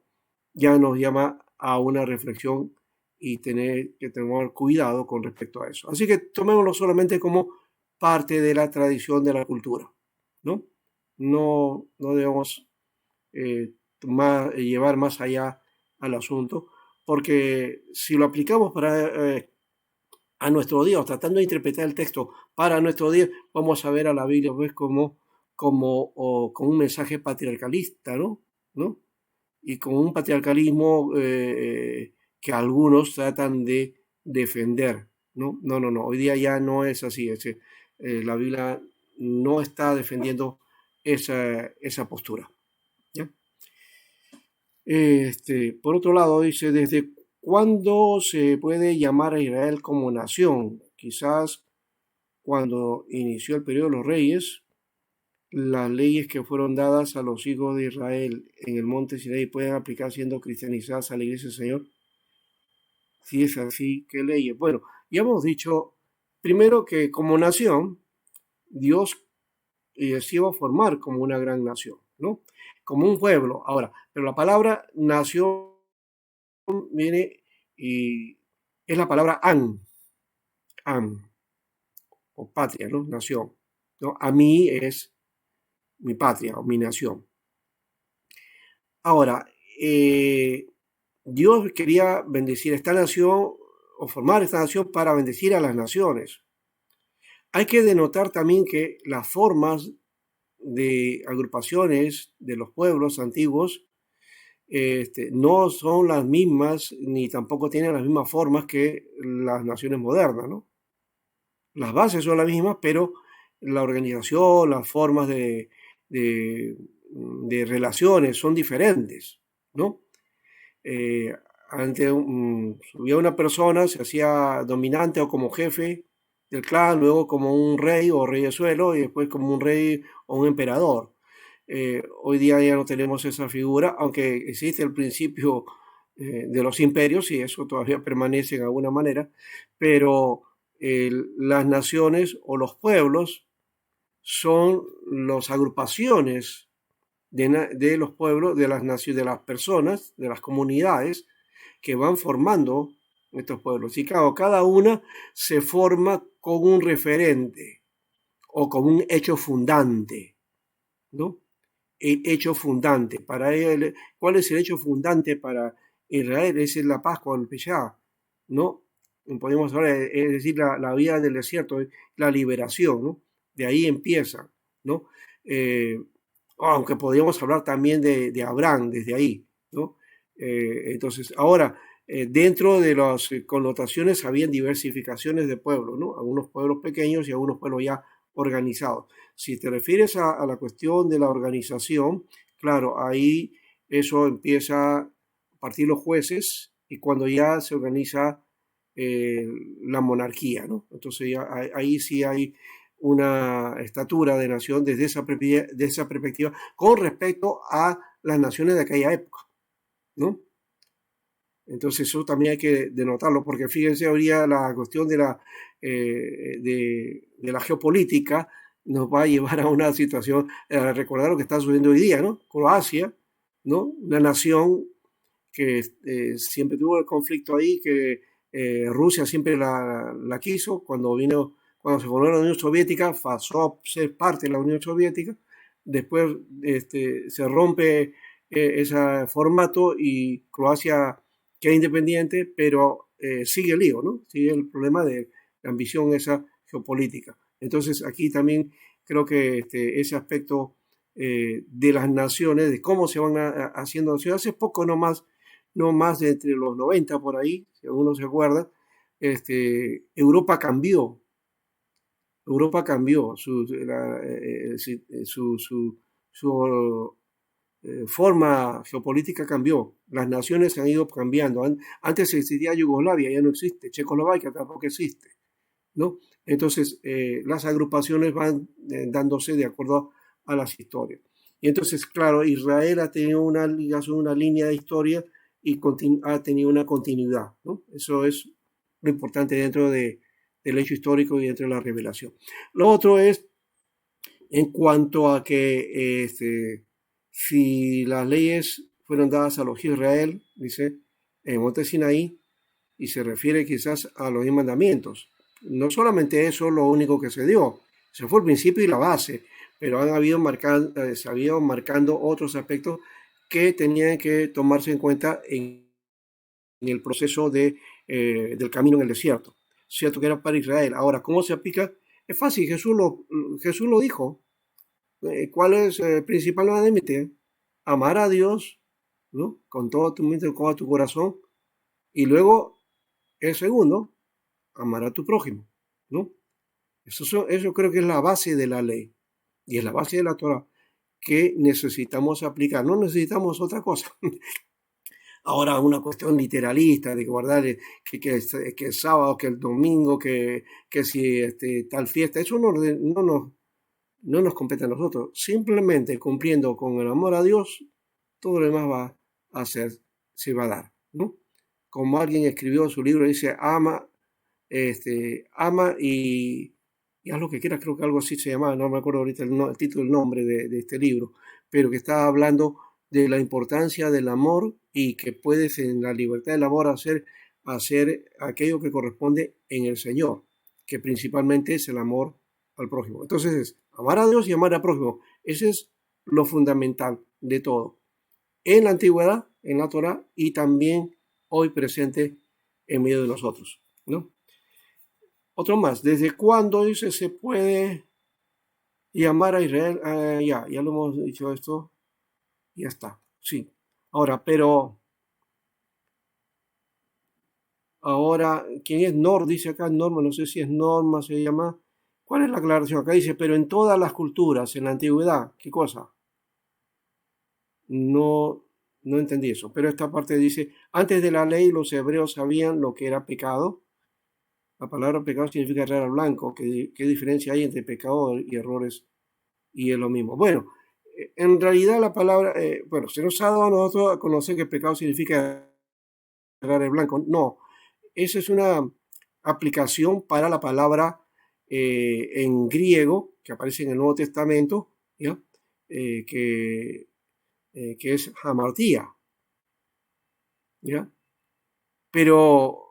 ya nos llama a una reflexión y tener que tener cuidado con respecto a eso. Así que tomémoslo solamente como parte de la tradición de la cultura, ¿no? No debemos llevar más allá al asunto, porque si lo aplicamos a nuestro día, o tratando de interpretar el texto para nuestro día, vamos a ver a la Biblia pues, como un mensaje patriarcalista, ¿no? ¿No? Y con un patriarcalismo que algunos tratan de defender, ¿no? No, hoy día ya no es así, la Biblia no está defendiendo esa postura, ¿ya? Por otro lado, dice, ¿desde cuándo se puede llamar a Israel como nación? Quizás cuando inició el periodo de los reyes, las leyes que fueron dadas a los hijos de Israel en el monte Sinaí pueden aplicar siendo cristianizadas a la iglesia del Señor. Si es así, ¿qué leyes? Bueno, ya hemos dicho primero que como nación, Dios se iba a formar como una gran nación, ¿no? Como un pueblo. Ahora, pero la palabra nación viene y es la palabra an, o patria, ¿no? Nación, ¿no? A mí es mi patria o mi nación. Ahora, Dios quería bendecir esta nación o formar esta nación para bendecir a las naciones. Hay que denotar también que las formas de agrupaciones de los pueblos antiguos no son las mismas ni tampoco tienen las mismas formas que las naciones modernas, ¿no? Las bases son las mismas, pero la organización, las formas de relaciones son diferentes, ¿no? Antes subía una persona, se hacía dominante o como jefe del clan, luego como un rey o rey de suelo y después como un rey o un emperador. Hoy día ya no tenemos esa figura, aunque existe el principio de los imperios y eso todavía permanece en alguna manera, pero las naciones o los pueblos son las agrupaciones de los pueblos, de las naciones, de las personas, de las comunidades que van formando estos pueblos. Y claro, cada una se forma con un referente o con un hecho fundante, ¿no? El hecho fundante. Para él, ¿cuál es el hecho fundante para Israel? Es la Pascua del Pesá, ¿no? Podemos hablar, es decir, la vida del desierto, la liberación, ¿no? De ahí empieza, ¿no? Eh, aunque podríamos hablar también de Abraham desde ahí, ¿no? Entonces, ahora, dentro de las connotaciones habían diversificaciones de pueblos, ¿no? Algunos pueblos pequeños y algunos pueblos ya organizados. Si te refieres a la cuestión de la organización, claro, ahí eso empieza a partir los jueces y cuando ya se organiza la monarquía, ¿no? Entonces ya ahí sí hay una estatura de nación desde de esa perspectiva con respecto a las naciones de aquella época, ¿no? Entonces eso también hay que denotarlo, porque fíjense, ahorita la cuestión de la geopolítica nos va a llevar a una situación, a recordar lo que está sucediendo hoy día, ¿no? Croacia, ¿no? Una nación que siempre tuvo el conflicto ahí, que Rusia siempre la quiso, cuando se formó la Unión Soviética, pasó a ser parte de la Unión Soviética, después se rompe ese formato y Croacia queda independiente, pero sigue el lío, ¿no? Sigue el problema de la ambición esa geopolítica. Entonces aquí también creo que ese aspecto de las naciones, de cómo se van haciendo naciones, hace poco nomás, no más de entre los 90 por ahí, si alguno se acuerda, Europa cambió. Europa cambió, su forma geopolítica cambió. Las naciones han ido cambiando. Antes existía Yugoslavia, ya no existe. Checoslovaquia tampoco existe, ¿no? Entonces, las agrupaciones van dándose de acuerdo a las historias. Y entonces, claro, Israel ha tenido una ligación, una línea de historia y ha tenido una continuidad, ¿no? Eso es lo importante del hecho histórico y dentro de la revelación. Lo otro es en cuanto a que si las leyes fueron dadas a los Israel, dice, en Monte Sinaí, y se refiere quizás a los 10 mandamientos. No solamente eso es lo único que se dio, ese fue el principio y la base, pero se han ido marcando otros aspectos que tenían que tomarse en cuenta en el proceso del camino en el desierto. Cierto que era para Israel. Ahora, ¿cómo se aplica? Es fácil, Jesús lo dijo. ¿Cuál es principalmente? Amar a Dios, ¿no? Con todo tu mente, con todo tu corazón. Y luego, el segundo, amar a tu prójimo, ¿no? Eso creo que es la base de la ley y es la base de la Torah que necesitamos aplicar. No necesitamos otra cosa. Ahora una cuestión literalista de guardar que el sábado, que el domingo, que si tal fiesta, eso no nos compete a nosotros. Simplemente cumpliendo con el amor a Dios, todo lo demás va a hacer, se va a dar, ¿no? Como alguien escribió en su libro, dice, ama y haz lo que quieras, creo que algo así se llamaba, no me acuerdo ahorita el título, el nombre de este libro, pero que estaba hablando de la importancia del amor y que puedes en la libertad del amor hacer aquello que corresponde en el Señor, que principalmente es el amor al prójimo. Entonces es amar a Dios y amar al prójimo. Ese es lo fundamental de todo. En la antigüedad, en la Torah y también hoy presente en medio de nosotros, ¿no? Otro más, ¿desde cuándo dice se puede llamar a Israel? Ya lo hemos dicho esto, ya está, sí. Ahora, pero ahora, ¿quién es Nor? Dice acá Norma, no sé si es Norma, se llama. ¿Cuál es la aclaración? Acá dice, pero en todas las culturas, en la antigüedad, ¿qué cosa? No, no entendí eso, pero esta parte dice, antes de la ley los hebreos sabían lo que era pecado. La palabra pecado significa errar al blanco. ¿Qué diferencia hay entre pecado y errores? Y es lo mismo. Bueno, en realidad la palabra, bueno, se nos ha dado a nosotros a conocer que pecado significa errar el blanco. No, esa es una aplicación para la palabra en griego que aparece en el Nuevo Testamento, ¿ya? Eh, que, que es hamartía, ¿ya? Pero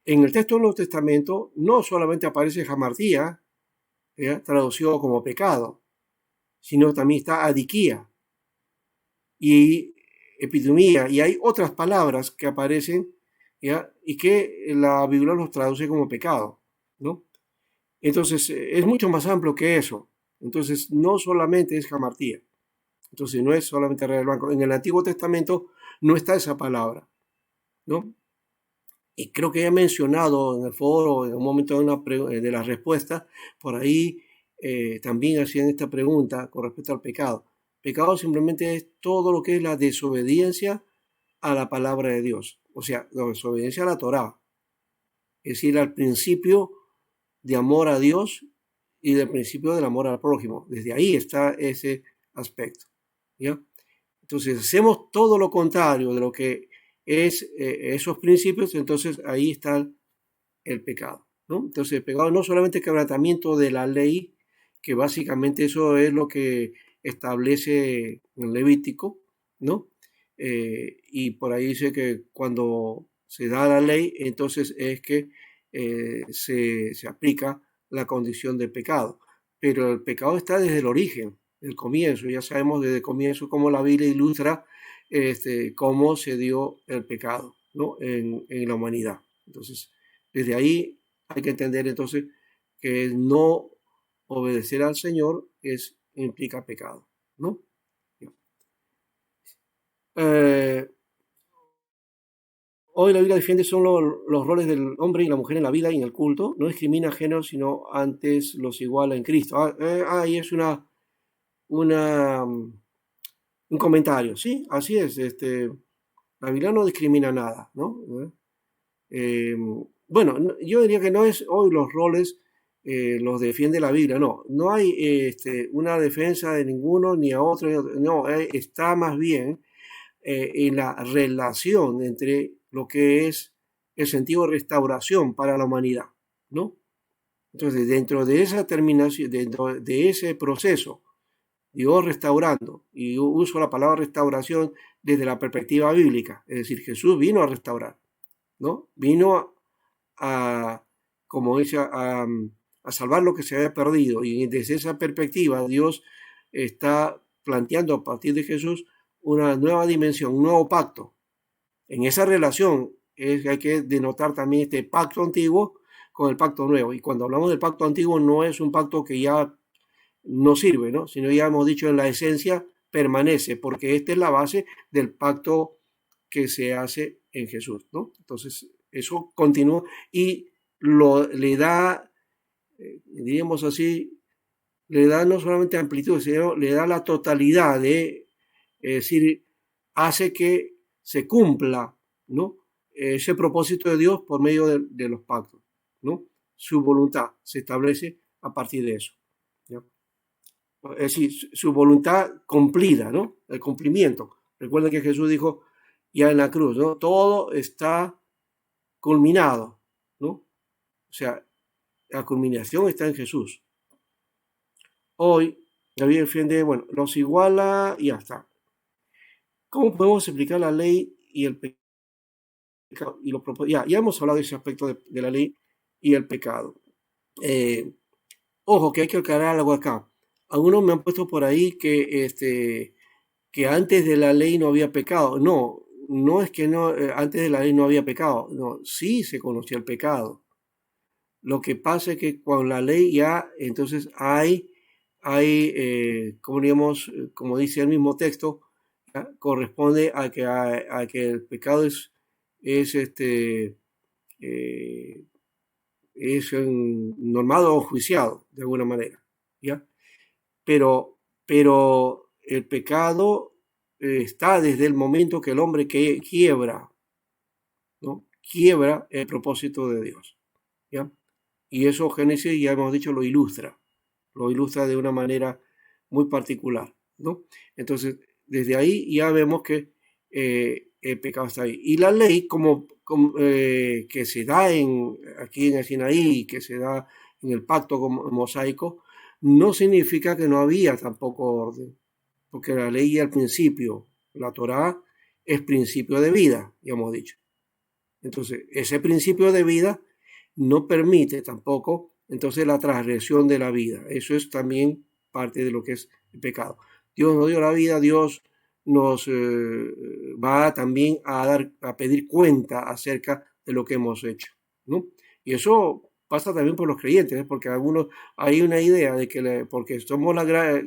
En el texto del Nuevo Testamento no solamente aparece jamartía, traducido como pecado, sino también está adiquía y epitomía, y hay otras palabras que aparecen, ¿ya? Y que la Biblia los traduce como pecado, ¿no? Entonces, es mucho más amplio que eso. Entonces, no solamente es jamartía. Entonces, no es solamente rey del banco. En el Antiguo Testamento no está esa palabra, ¿no? Y creo que he mencionado en el foro, en un momento de la respuesta, por ahí también hacían esta pregunta con respecto al pecado. Pecado simplemente es todo lo que es la desobediencia a la palabra de Dios, o sea, la desobediencia a la Torá, es decir, al principio de amor a Dios y del principio del amor al prójimo. Desde ahí está ese aspecto, ¿ya? Entonces, hacemos todo lo contrario de lo que es esos principios, entonces ahí está el pecado, ¿no? Entonces, el pecado no solamente es quebrantamiento de la ley, que básicamente eso es lo que establece el Levítico, ¿no? Y por ahí dice que cuando se da la ley, entonces es que se aplica la condición de pecado. Pero el pecado está desde el origen, el comienzo. Ya sabemos desde el comienzo cómo la Biblia ilustra cómo se dio el pecado, ¿no? En la humanidad. Entonces, desde ahí hay que entender entonces que no obedecer al Señor implica pecado, ¿no? Eh, Hoy la Biblia defiende solo los roles del hombre y la mujer en la vida y en el culto, no discrimina género, sino antes los iguala en Cristo. Ahí es un comentario, sí, así es. La Biblia no discrimina nada, ¿no? Eh, bueno, yo diría que no es hoy los roles los defiende la Biblia, no hay una defensa de ninguno ni a otro, no, está más bien en la relación entre lo que es el sentido de restauración para la humanidad, ¿no? Entonces, dentro de esa terminación, dentro de ese proceso, Dios restaurando, y uso la palabra restauración desde la perspectiva bíblica, es decir, Jesús vino a restaurar, ¿no? Vino a, como dice, a salvar lo que se había perdido. Y desde esa perspectiva, Dios está planteando a partir de Jesús una nueva dimensión, un nuevo pacto. En esa relación hay que denotar también este pacto antiguo con el pacto nuevo. Y cuando hablamos del pacto antiguo, no es un pacto que ya no sirve, ¿no? Sino ya hemos dicho en la esencia permanece, porque esta es la base del pacto que se hace en Jesús, ¿no? Entonces, eso continúa y le da, diríamos así, le da no solamente amplitud, sino le da la totalidad es decir, hace que se cumpla, ¿no? Ese propósito de Dios por medio de los pactos, ¿no? Su voluntad se establece a partir de eso, ¿no? Es decir, su voluntad cumplida, ¿no? El cumplimiento. Recuerden que Jesús dijo ya en la cruz, ¿no? Todo está culminado, ¿no? O sea, la culminación está en Jesús. Hoy, la Biblia defiende, bueno, los iguala y ya está. ¿Cómo podemos explicar la ley y el pecado? Ya hemos hablado de ese aspecto de la ley y el pecado. Ojo, que hay que aclarar algo acá. Algunos me han puesto por ahí que antes de la ley no había pecado. No, no es que no, antes de la ley no había pecado. No, sí se conocía el pecado. Lo que pasa es que con la ley ya, entonces como digamos, como dice el mismo texto, ¿ya? Corresponde a que el pecado es eh, normado o juiciado de alguna manera, ¿ya? Pero el pecado está desde el momento que el hombre quiebra, ¿no? Quiebra el propósito de Dios, ¿ya? Y eso Génesis, ya hemos dicho, lo ilustra de una manera muy particular, ¿no? Entonces, desde ahí ya vemos que el pecado está ahí. Y la ley, que se da aquí en el Sinaí, que se da en el pacto mosaico, no significa que no había tampoco orden, porque la ley al principio, la Torá, es principio de vida, ya hemos dicho. Entonces, ese principio de vida no permite tampoco, entonces, la transgresión de la vida. Eso es también parte de lo que es el pecado. Dios nos dio la vida, Dios nos va también a pedir cuenta acerca de lo que hemos hecho, ¿no? Y eso pasa también por los creyentes, ¿eh? Porque algunos hay una idea de que porque somos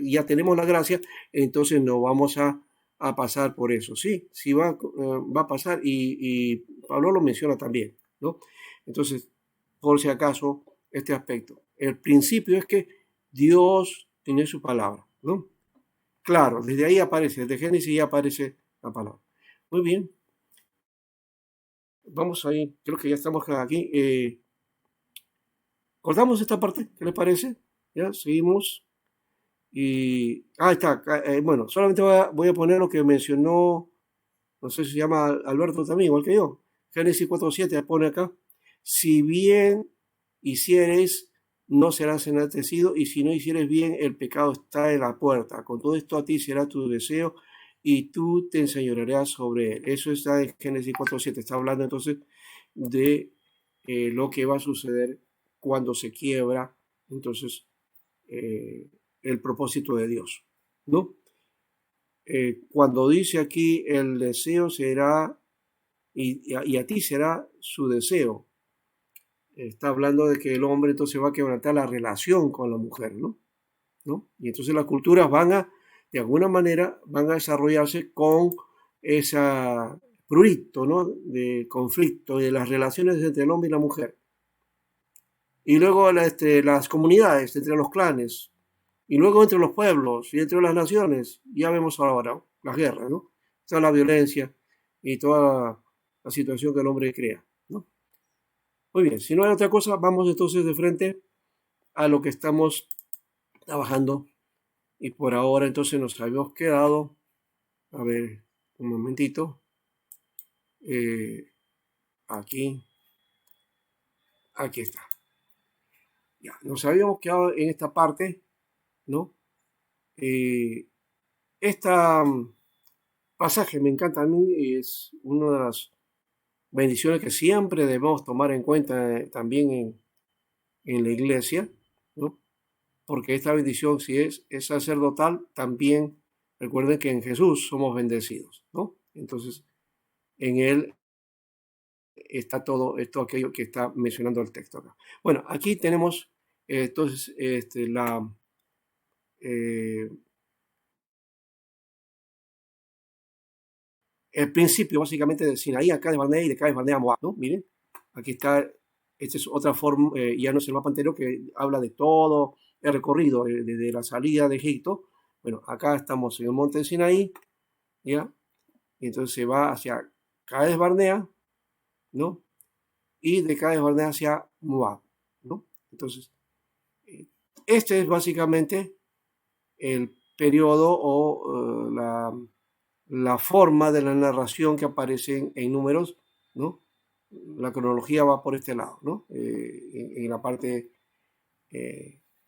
ya tenemos la gracia, entonces no vamos a pasar por eso. Sí, sí va a pasar y Pablo lo menciona también, ¿no? Entonces, por si acaso, este aspecto. El principio es que Dios tiene su palabra, ¿no? Claro, desde ahí aparece, desde Génesis ya aparece la palabra. Muy bien, vamos ahí, creo que ya estamos aquí. Cortamos esta parte, ¿qué les parece? Ya, seguimos. Y, está, bueno, solamente voy a poner lo que mencionó, no sé si se llama Alberto también, igual que yo. Génesis 4:7 pone acá, si bien hicieres, no serás enaltecido, y si no hicieres bien, el pecado está en la puerta. Con todo esto a ti será tu deseo, y tú te enseñorearás sobre él. Eso está en Génesis 4:7. Está hablando entonces de lo que va a suceder cuando se quiebra, entonces, el propósito de Dios, ¿no? Cuando dice aquí el deseo será, y a ti será su deseo, está hablando de que el hombre entonces va a quebrantar la relación con la mujer, ¿no? Y entonces las culturas de alguna manera, van a desarrollarse con ese prurito, ¿no? De conflicto, de las relaciones entre el hombre y la mujer. Y luego las comunidades, entre los clanes, y luego entre los pueblos y entre las naciones. Ya vemos ahora, ¿no? Las guerras, ¿no? Toda la violencia y toda la situación que el hombre crea, ¿no? Muy bien, si no hay otra cosa, vamos entonces de frente a lo que estamos trabajando. Y por ahora entonces nos habíamos quedado, a ver, un momentito, aquí, aquí está. Ya, nos habíamos quedado en esta parte, ¿no? Esta pasaje me encanta a mí, es una de las bendiciones que siempre debemos tomar en cuenta también en la iglesia, ¿no? Porque esta bendición, si es sacerdotal, también recuerden que en Jesús somos bendecidos, ¿no? Entonces, en Él está todo esto, aquello que está mencionando el texto acá. Bueno, aquí tenemos entonces eh, el principio básicamente de Sinaí, acá de Barnea y de Cades Barnea Moab, ¿no? Miren, aquí está, esta es otra forma, ya no es el mapa entero que habla de todo el recorrido desde la salida de Egipto. Bueno, acá estamos en el monte de Sinaí, ¿ya? Y entonces se va hacia Cades Barnea, ¿no? Y de Cades Barnea hacia Moab, ¿no? Entonces, este es básicamente el periodo o la forma de la narración que aparece en números, ¿no? La cronología va por este lado, ¿no? En la parte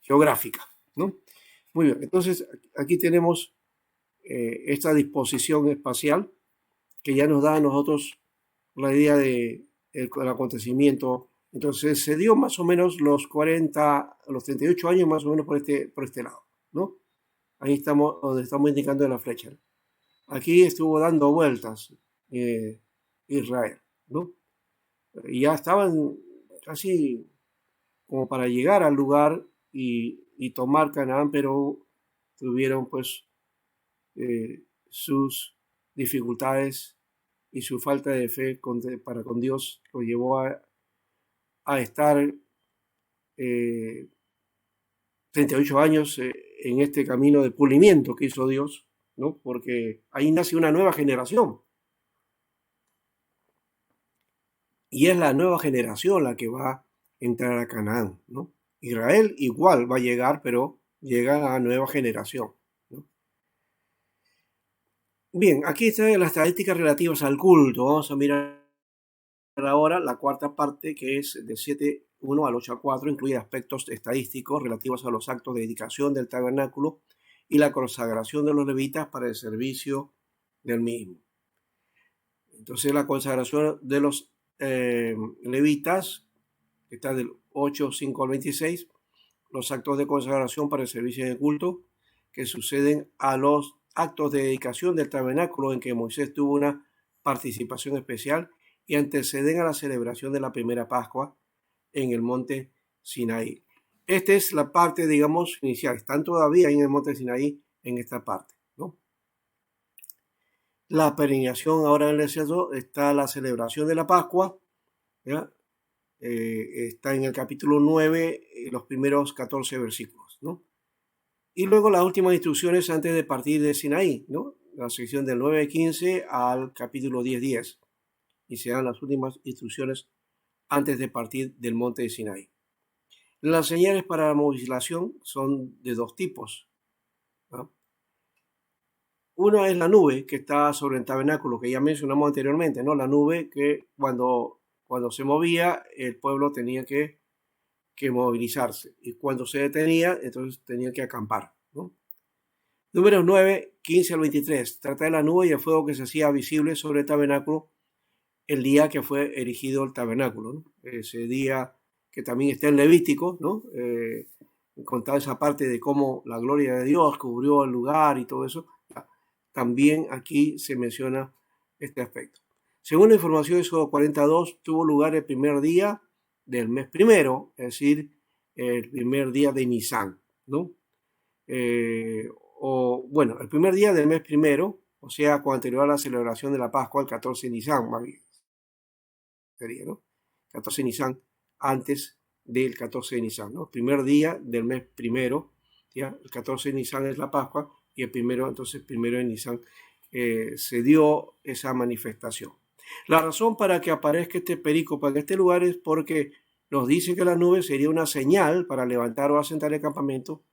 geográfica, ¿no? Muy bien, entonces aquí tenemos esta disposición espacial que ya nos da a nosotros la idea del acontecimiento. Entonces se dio más o menos los 38 años más o menos por este lado, ¿no? Ahí estamos, donde estamos indicando la flecha. Aquí estuvo dando vueltas Israel, ¿no? Y ya estaban casi como para llegar al lugar y tomar Canaán, pero tuvieron pues sus dificultades y su falta de fe para con Dios lo llevó a estar 38 años en este camino de pulimiento que hizo Dios, ¿no? Porque ahí nace una nueva generación. Y es la nueva generación la que va a entrar a Canaán, ¿no? Israel igual va a llegar, pero llega a nueva generación, ¿no? Bien, aquí están las estadísticas relativas al culto. Vamos a mirar ahora la cuarta parte, que es de 7:1 al 8:4, incluye aspectos estadísticos relativos a los actos de dedicación del tabernáculo y la consagración de los levitas para el servicio del mismo. Entonces, la consagración de los levitas, que está del 8:5 al 26, los actos de consagración para el servicio de culto que suceden a los actos de dedicación del tabernáculo en que Moisés tuvo una participación especial y anteceden a la celebración de la primera Pascua en el monte Sinaí. Esta es la parte, digamos, inicial. Están todavía en el monte Sinaí en esta parte, ¿no? La peregrinación ahora en el desierto está la celebración de la Pascua, ¿ya? Está en el capítulo 9, los primeros 14 versículos, ¿no? Y luego las últimas instrucciones antes de partir de Sinaí, ¿no? La sección del 9:15 al capítulo 10:10. Y se dan las últimas instrucciones antes de partir del monte de Sinaí. Las señales para la movilización son de dos tipos, ¿no? Una es la nube que está sobre el tabernáculo, que ya mencionamos anteriormente, ¿no? La nube que cuando se movía, el pueblo tenía que movilizarse. Y cuando se detenía, entonces tenía que acampar, ¿no? Números 9, 15 al 23. Trata de la nube y el fuego que se hacía visible sobre el tabernáculo el día que fue erigido el tabernáculo, ¿no? Ese día que también está en Levítico, ¿no? Contar esa parte de cómo la gloria de Dios cubrió el lugar y todo eso. También aquí se menciona este aspecto. Según la información de Éxodo 42, tuvo lugar el primer día del mes primero, es decir, el primer día de Nisan, ¿no? El primer día del mes primero, o sea, cuando anterior a la celebración de la Pascua, el 14 de Nisan, más bien, sería, ¿no? 14 de Nisan, antes del 14 de Nisan, ¿no? Primer día del mes primero, ¿ya? El 14 de Nisan es la Pascua y el primero, entonces, primero de Nisan se dio esa manifestación. La razón para que aparezca este perícope en este lugar es porque nos dice que la nube sería una señal para levantar o asentar el campamento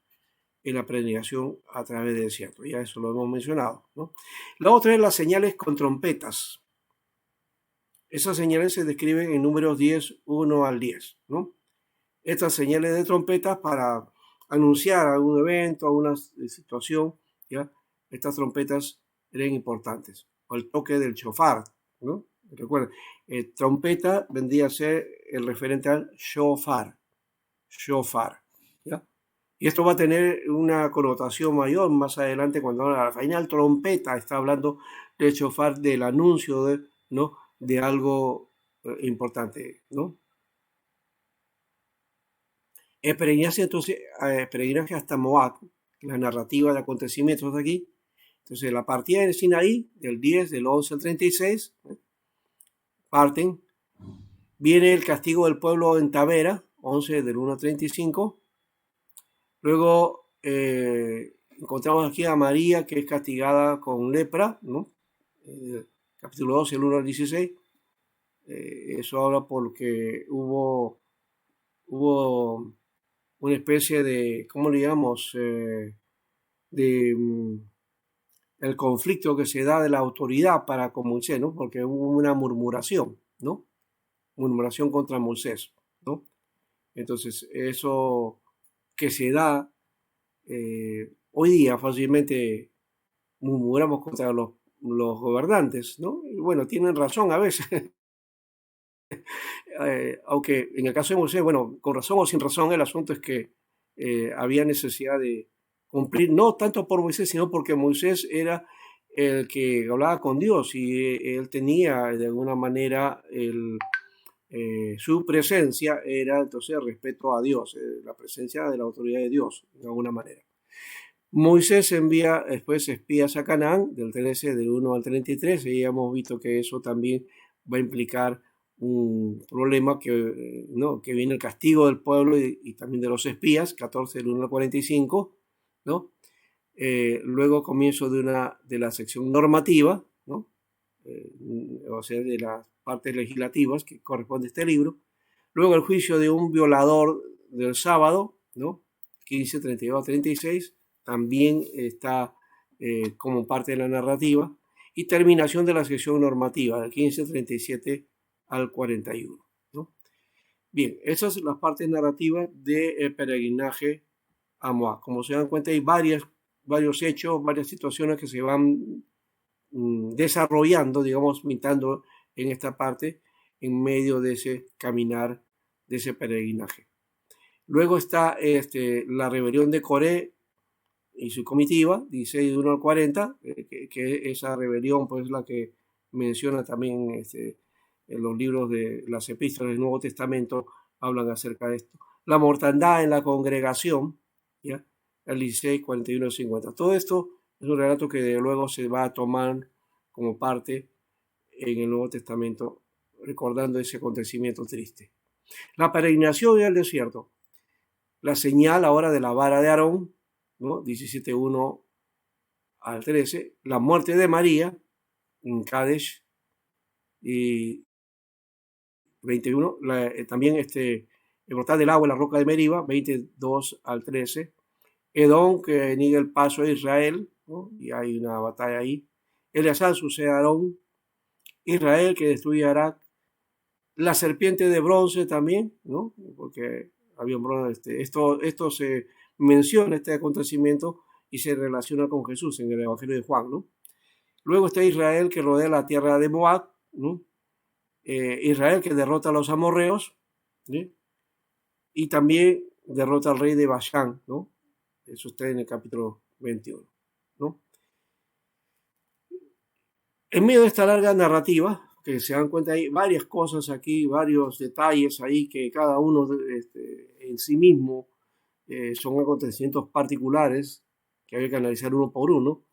en la peregrinación a través del desierto. Ya eso lo hemos mencionado, ¿no? La otra es las señales con trompetas. Esas señales se describen en Números 10, 1 al 10, ¿no? Estas señales de trompetas para anunciar algún evento, alguna situación, ¿ya? Estas trompetas eran importantes. O el toque del shofar, ¿no? Recuerden, trompeta vendría a ser el referente al shofar, ¿ya? Y esto va a tener una connotación mayor más adelante cuando al final trompeta está hablando del shofar, del anuncio ¿no? de algo importante, ¿no? El peregrinaje entonces, peregrinaje hasta Moab, la narrativa de acontecimientos de aquí. Entonces la partida de Sinaí, del 10, del 11 al 36, parten. Viene el castigo del pueblo en Tavera, 11 del 1 al 35. Luego encontramos aquí a María, que es castigada con lepra, ¿no? Capítulo 12, el 1 al 16. Eso habla porque hubo una especie de, ¿cómo le llamamos? El conflicto que se da de la autoridad para con Moisés, ¿no? Porque hubo una murmuración, ¿no? Murmuración contra Moisés, ¿no? Entonces, eso que se da hoy día fácilmente murmuramos contra los gobernantes, ¿no? Y bueno, tienen razón a veces. Aunque en el caso de Moisés, bueno, con razón o sin razón, el asunto es que había necesidad de cumplir, no tanto por Moisés, sino porque Moisés era el que hablaba con Dios y él tenía de alguna manera su presencia era entonces el respeto a Dios, la presencia de la autoridad de Dios, de alguna manera. Moisés envía después espías a Canaán, del 13, del 1 al 33, y ya hemos visto que eso también va a implicar un problema que, ¿no? que viene el castigo del pueblo y también de los espías, 14 del 1 al 45, ¿no? Luego comienzo de la sección normativa, ¿no? O sea, de las partes legislativas que corresponde a este libro. Luego el juicio de un violador del sábado, ¿no? 15, 32 a 36, también está como parte de la narrativa. Y terminación de la sección normativa, del 15, 37 al 41, ¿no? Bien, esas son las partes narrativas del peregrinaje a Moab. Como se dan cuenta, hay varios hechos, varias situaciones que se van desarrollando, digamos, pintando en esta parte, en medio de ese caminar, de ese peregrinaje. Luego está la rebelión de Coré y su comitiva, 16 de 1 al 40, que esa rebelión pues la que menciona también en los libros de las epístolas del Nuevo Testamento, hablan acerca de esto. La mortandad en la congregación, ¿ya? El 16, 41 al 50. Todo esto es un relato que luego se va a tomar como parte en el Nuevo Testamento, recordando ese acontecimiento triste. La peregrinación en el desierto. La señal ahora de la vara de Aarón, ¿no? 17:1 al 13. La muerte de María en Kadesh. Y 21. También el brotar del agua en la roca de Meriba, 22 al 13. Edom, que niega el paso a Israel, ¿no? Y hay una batalla ahí. Eleazar sucede a Aarón. Israel, que destruye a Arak. La serpiente de bronce también, ¿no? Porque había un bronce. Esto se menciona, este acontecimiento, y se relaciona con Jesús en el Evangelio de Juan, ¿no? Luego está Israel, que rodea la tierra de Moab, ¿no? Israel, que derrota a los amorreos, ¿sí? Y también derrota al rey de Bashán, ¿no? Eso está en el capítulo 21, ¿no? En medio de esta larga narrativa, que se dan cuenta, hay varias cosas aquí, varios detalles ahí que cada uno en sí mismo son acontecimientos particulares que hay que analizar uno por uno.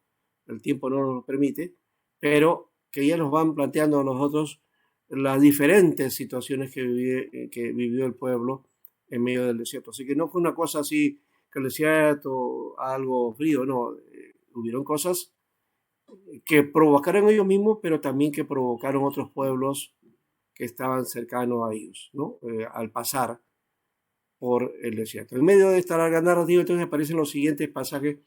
El tiempo no nos lo permite, pero que ya nos van planteando a nosotros las diferentes situaciones que vivió el pueblo en medio del desierto. Así que no fue una cosa así que el desierto, algo frío, no. Hubieron cosas que provocaron ellos mismos, pero también que provocaron otros pueblos que estaban cercanos a ellos, ¿no? Al pasar por el desierto. En medio de esta larga narrativa, entonces aparecen los siguientes pasajes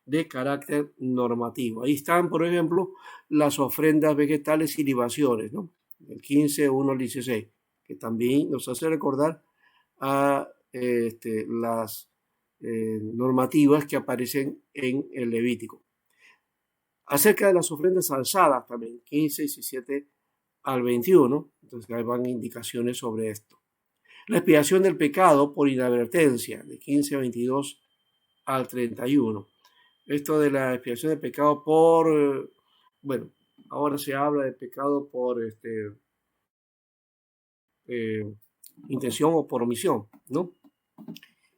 de carácter normativo. Ahí están, por ejemplo, las ofrendas vegetales y libaciones, ¿no? El 15, 1 al 16, que también nos hace recordar a las normativas que aparecen en el Levítico. Acerca de las ofrendas alzadas también, 15, 17 al 21, entonces ahí van indicaciones sobre esto. La expiación del pecado por inadvertencia, de 15 a 22 al 31. Esto de la expiación del pecado por, bueno, ahora se habla de pecado por intención o por omisión, ¿no?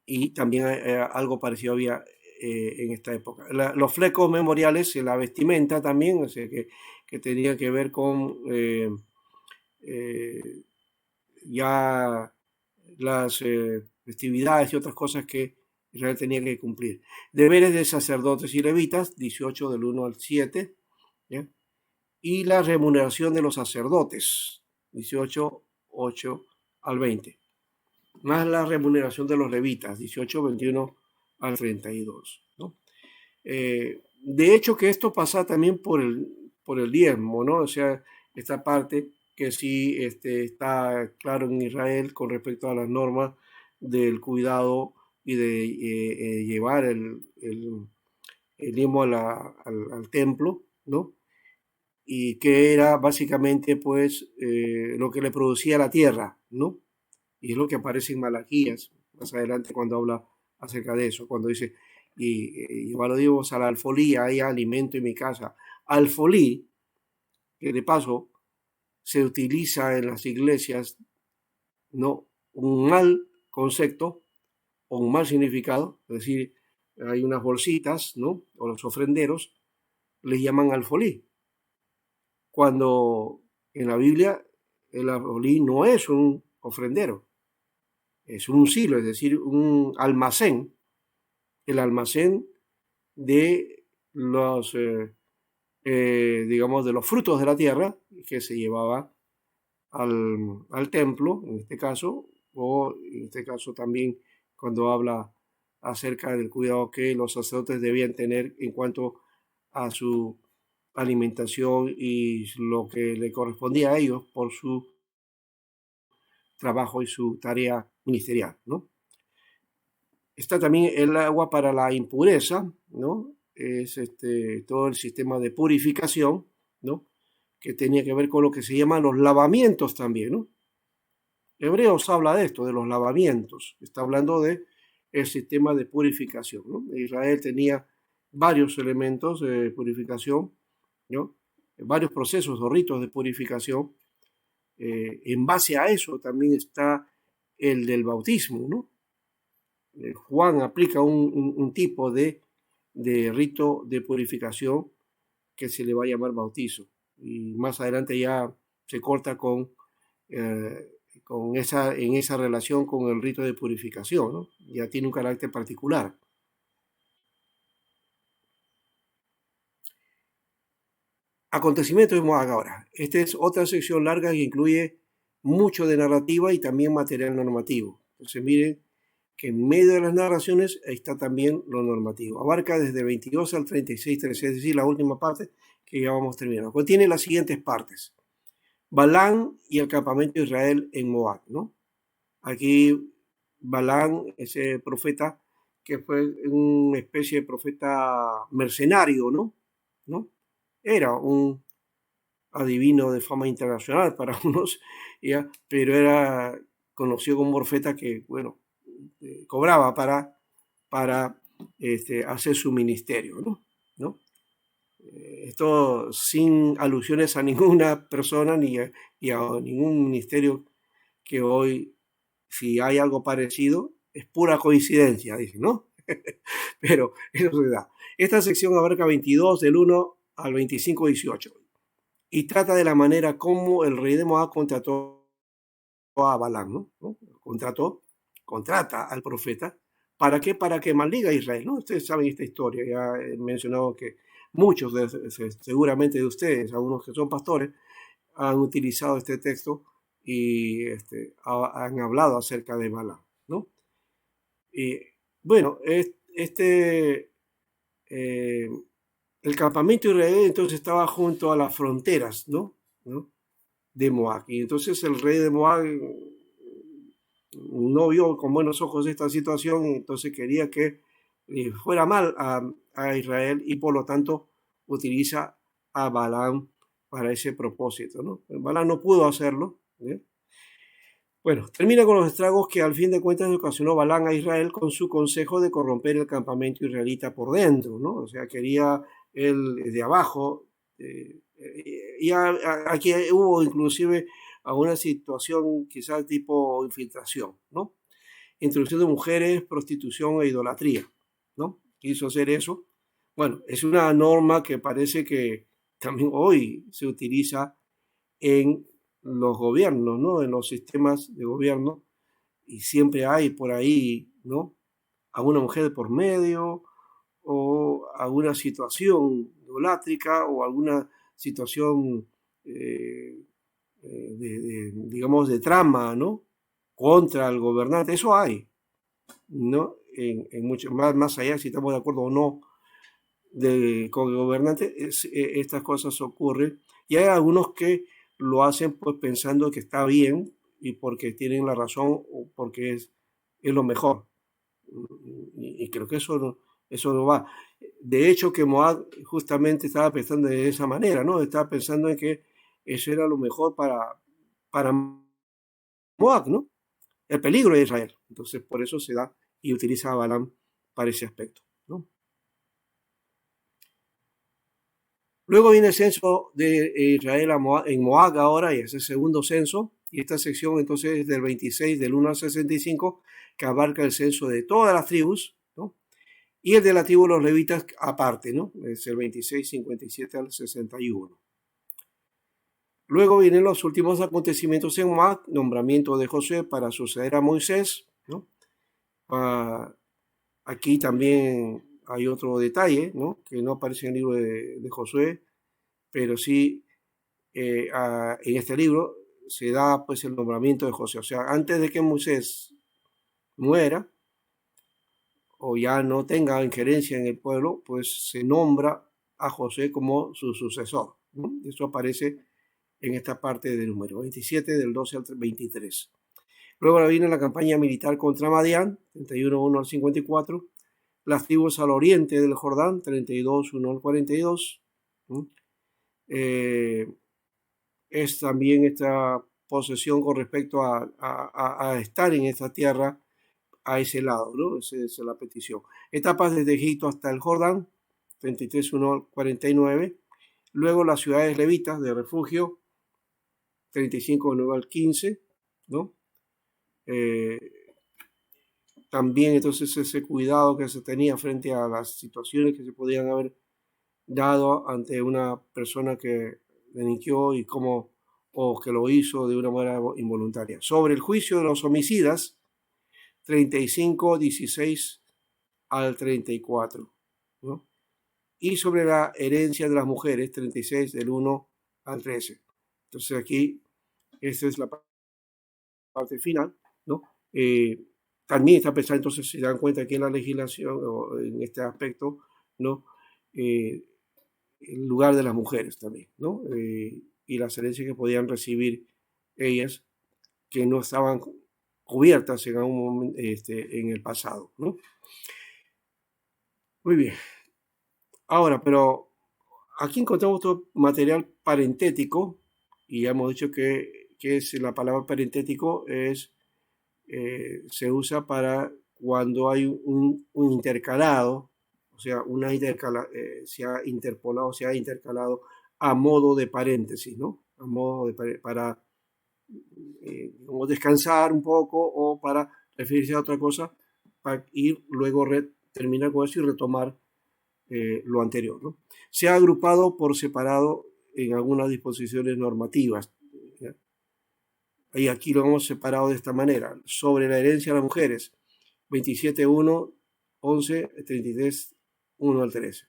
Y también algo parecido había en esta época. Los flecos memoriales en la vestimenta también, o sea, que tenía que ver con ya las festividades y otras cosas que Israel tenía que cumplir. Deberes de sacerdotes y levitas, 18 del 1 al 7, ¿ya? Y la remuneración de los sacerdotes, 18, 8 al 20, más la remuneración de los levitas, 18, 21 al 32, ¿no? De hecho que esto pasa también por el diezmo, ¿no? O sea, esta parte que sí está claro en Israel con respecto a las normas del cuidado y de llevar el diezmo al templo, ¿no? Y que era básicamente pues lo que le producía la tierra, ¿no? Y es lo que aparece en Malaquías, más adelante cuando habla acerca de eso, cuando dice, y llevar los diezmos a la alfolí, hay alimento en mi casa. Alfolí, que de paso se utiliza en las iglesias, ¿no? Un mal concepto o un mal significado, es decir, hay unas bolsitas, ¿no? O los ofrenderos les llaman alfolí, cuando en la Biblia el alfolí no es un ofrendero, es un silo, es decir, un almacén, el almacén de los, digamos, de los frutos de la tierra que se llevaba al templo, en este caso, o en este caso también cuando habla acerca del cuidado que los sacerdotes debían tener en cuanto a su alimentación y lo que le correspondía a ellos por su trabajo y su tarea ministerial, ¿no? Está también el agua para la impureza, ¿no? Es todo el sistema de purificación, ¿no? que tenía que ver con lo que se llaman los lavamientos también, ¿no? Hebreos habla de esto, de los lavamientos. Está hablando de el sistema de purificación, ¿no? Israel tenía varios elementos de purificación, ¿no? Varios procesos o ritos de purificación. En base a eso también está el del bautismo, ¿no? Juan aplica un tipo de rito de purificación que se le va a llamar bautizo. Y más adelante ya se corta en esa relación con el rito de purificación, ¿no? Ya tiene un carácter particular. Acontecimientos de Moab ahora. Esta es otra sección larga que incluye mucho de narrativa y también material normativo. Entonces miren que en medio de las narraciones está también lo normativo. Abarca desde 22 al 36, es decir, la última parte que ya vamos terminando. Contiene las siguientes partes. Balán y el campamento de Israel en Moab, ¿no? Aquí Balán, ese profeta que fue una especie de profeta mercenario, ¿no? Era un adivino de fama internacional para unos, ¿ya? Pero era conocido como un profeta que, bueno, cobraba para hacer su ministerio, ¿no? Esto sin alusiones a ninguna persona ni a ningún ministerio que hoy, si hay algo parecido, es pura coincidencia, dice, ¿no? Pero eso se da. Esta sección abarca 22 del 1 al 25, 18 y trata de la manera como el rey de Moab contrató a Balán, ¿no? Contrata al profeta. ¿Para qué? Para que maldiga a Israel, ¿no? Ustedes saben esta historia, ya he mencionado que muchos seguramente de ustedes, algunos que son pastores, han utilizado este texto y han hablado acerca de Balán, ¿no? Y bueno, el campamento israelí entonces estaba junto a las fronteras, ¿no? De Moab. Y entonces el rey de Moab no vio con buenos ojos esta situación y entonces quería que fuera mal a Israel y por lo tanto utiliza a Balaam para ese propósito, ¿no? Balaam no pudo hacerlo, ¿eh? Bueno, termina con los estragos que al fin de cuentas le ocasionó Balaam a Israel con su consejo de corromper el campamento israelita por dentro, ¿no? O sea, quería él de abajo, y aquí hubo inclusive alguna situación quizás tipo infiltración, ¿no? Introducción de mujeres, prostitución e idolatría, ¿no? Quiso hacer eso. Bueno, es una norma que parece que también hoy se utiliza en los gobiernos, ¿no? En los sistemas de gobierno, y siempre hay por ahí, ¿no? Alguna mujer por medio o alguna situación idolátrica o alguna situación, digamos, de trama, ¿no? Contra el gobernante. Eso hay, ¿no? En mucho más allá, si estamos de acuerdo o no con el gobernante, estas cosas ocurren. Y hay algunos que lo hacen pues pensando que está bien y porque tienen la razón o porque es lo mejor. Y creo que eso no va. De hecho, que Moab justamente estaba pensando de esa manera, ¿no? Estaba pensando en que eso era lo mejor para Moab, ¿no? El peligro de Israel. Entonces, por eso se da y utiliza a Balaam para ese aspecto, ¿no? Luego viene el censo de Israel en Moab ahora, y es el segundo censo, y esta sección entonces es del 26, del 1 al 65, que abarca el censo de todas las tribus, ¿no? Y el de la tribu de los levitas aparte, ¿no? Es el 26, 57 al 61. Luego vienen los últimos acontecimientos en Moab, nombramiento de Josué para suceder a Moisés, ¿no? Aquí también hay otro detalle, ¿no? Que no aparece en el libro de Josué, pero sí en este libro se da pues el nombramiento de Josué. O sea, antes de que Moisés muera o ya no tenga injerencia en el pueblo, pues se nombra a Josué como su sucesor, ¿no? Eso aparece en esta parte del número 27, del 12 al 23. Luego viene la campaña militar contra Madián, 31, 1 al 54. Las tribus al oriente del Jordán, 32, 1 al 42. es también esta posesión con respecto a estar en esta tierra a ese lado, ¿no? Esa es la petición. Etapas desde Egipto hasta el Jordán, 33:1 al 49. Luego las ciudades levitas de refugio, 35:9 al 15, ¿no? Eh, también entonces ese cuidado que se tenía frente a las situaciones que se podían haber dado ante una persona que delinquió y cómo, o que lo hizo de una manera involuntaria. Sobre el juicio de los homicidas, 35:16 al 34, ¿no? Y sobre la herencia de las mujeres, 36 del 1 al 13. Entonces aquí, esta es la parte final, ¿no? También está pensando, entonces, si dan cuenta aquí en la legislación, o en este aspecto, ¿no? El lugar de las mujeres también, ¿no? Y las herencias que podían recibir ellas, que no estaban cubiertas en algún momento, en el pasado, ¿no? Muy bien. Ahora, pero aquí encontramos otro material parentético, y ya hemos dicho que es la palabra parentético, se usa para cuando hay un intercalado, o sea, se ha interpolado, se ha intercalado a modo de paréntesis, ¿no? A modo de para descansar un poco o para referirse a otra cosa y luego terminar con eso y retomar lo anterior, ¿no? Se ha agrupado por separado en algunas disposiciones normativas, ¿ya? Y aquí lo hemos separado de esta manera. Sobre la herencia a las mujeres, 27.1, 11, 33.1 al 13.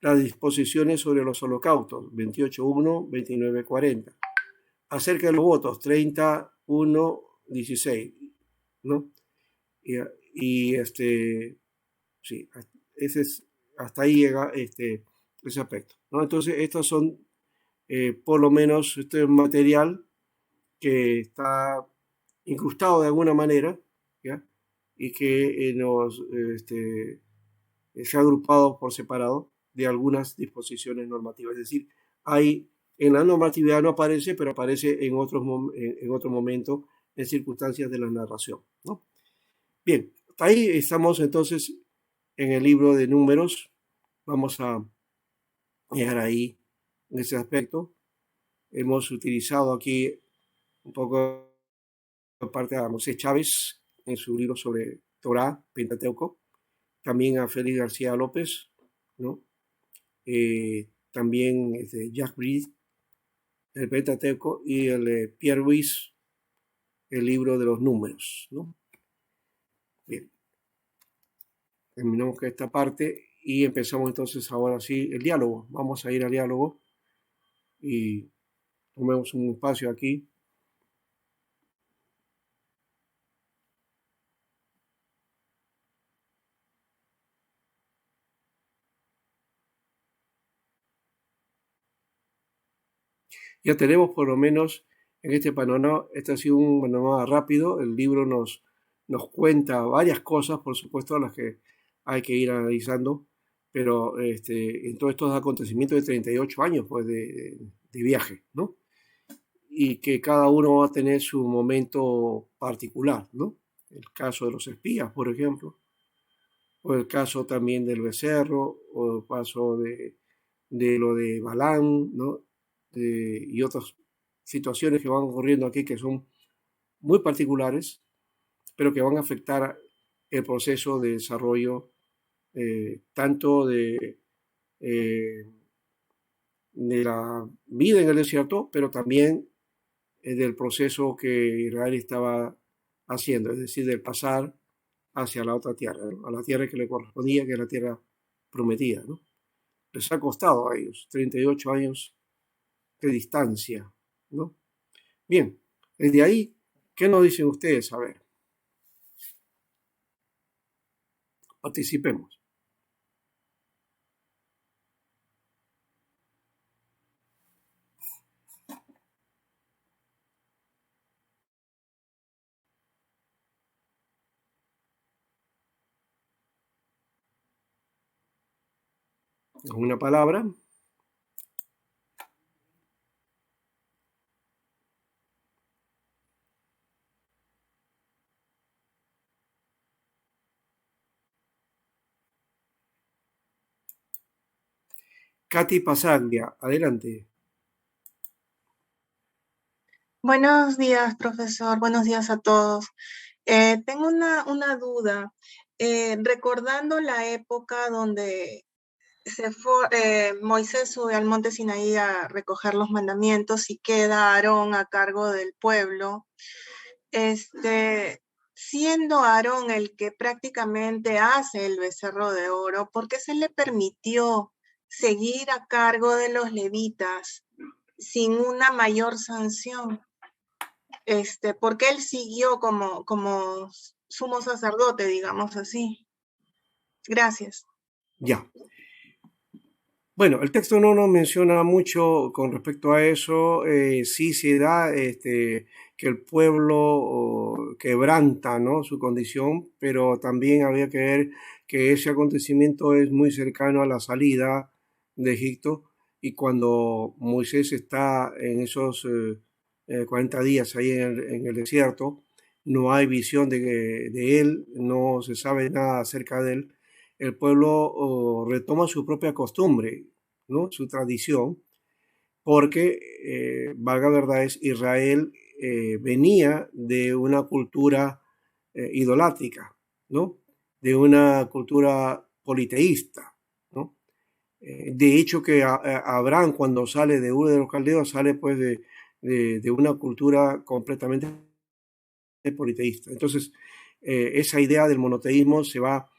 Las disposiciones sobre los holocaustos, 28.1, 29.40. Acerca de los votos, 30.1, 16, ¿no? Y, sí, ese es, hasta ahí llega ese aspecto, ¿no? Entonces, estos son, por lo menos, este material que está incrustado de alguna manera, ¿ya? Y que se ha agrupado por separado de algunas disposiciones normativas. Es decir, hay, en la normatividad no aparece, pero aparece en otro momento, en circunstancias de la narración, ¿no? Bien, hasta ahí estamos entonces en el libro de Números. Vamos a llegar ahí en ese aspecto. Hemos utilizado aquí un poco de parte a José Chávez en su libro sobre Torá, Pentateuco, también a Félix García López, ¿no? También Jacques Brice, el Pentateuco, y el Pierre Ruiz, el libro de los números, ¿no? Bien, terminamos con esta parte y empezamos entonces ahora sí el diálogo. Vamos a ir al diálogo y tomemos un espacio aquí. Ya tenemos por lo menos en este panorama, este ha sido un panorama rápido, el libro nos cuenta varias cosas, por supuesto, a las que hay que ir analizando, pero en todos estos acontecimientos de 38 años pues, de viaje, ¿no? Y que cada uno va a tener su momento particular, ¿no? El caso de los espías, por ejemplo, o el caso también del becerro, o el caso de lo de Balán, ¿no? Y otras situaciones que van ocurriendo aquí que son muy particulares, pero que van a afectar el proceso de desarrollo tanto eh, de la vida en el desierto, pero también del proceso que Israel estaba haciendo, es decir, del pasar hacia la otra tierra, ¿no? A la tierra que le correspondía, que es la tierra prometida, ¿no? Les ha costado a ellos 38 años de distancia, ¿no? Bien, desde ahí, ¿qué nos dicen ustedes? A ver, participemos. Una palabra. Katy Pasaglia, adelante.
Buenos días, profesor. Buenos días a todos. Tengo una duda. Recordando la época donde Moisés sube al monte Sinaí a recoger los mandamientos y queda Aarón a cargo del pueblo, siendo Aarón el que prácticamente hace el becerro de oro, ¿por qué se le permitió seguir a cargo de los levitas sin una mayor sanción? Porque él siguió como sumo sacerdote, digamos así. Gracias.
Ya. Bueno, el texto no nos menciona mucho con respecto a eso. Sí se da que el pueblo quebranta, ¿no?, su condición, pero también había que ver que ese acontecimiento es muy cercano a la salida de Egipto, y cuando Moisés está en esos 40 días ahí en el desierto, no hay visión de él, no se sabe nada acerca de él. El pueblo retoma su propia costumbre, ¿no?, su tradición, porque, valga verdad, es Israel venía de una cultura idolátrica, ¿no?, de una cultura politeísta, ¿no? De hecho, que Abraham, cuando sale de Ur de los Caldeos, sale pues de una cultura completamente politeísta. Entonces, esa idea del monoteísmo va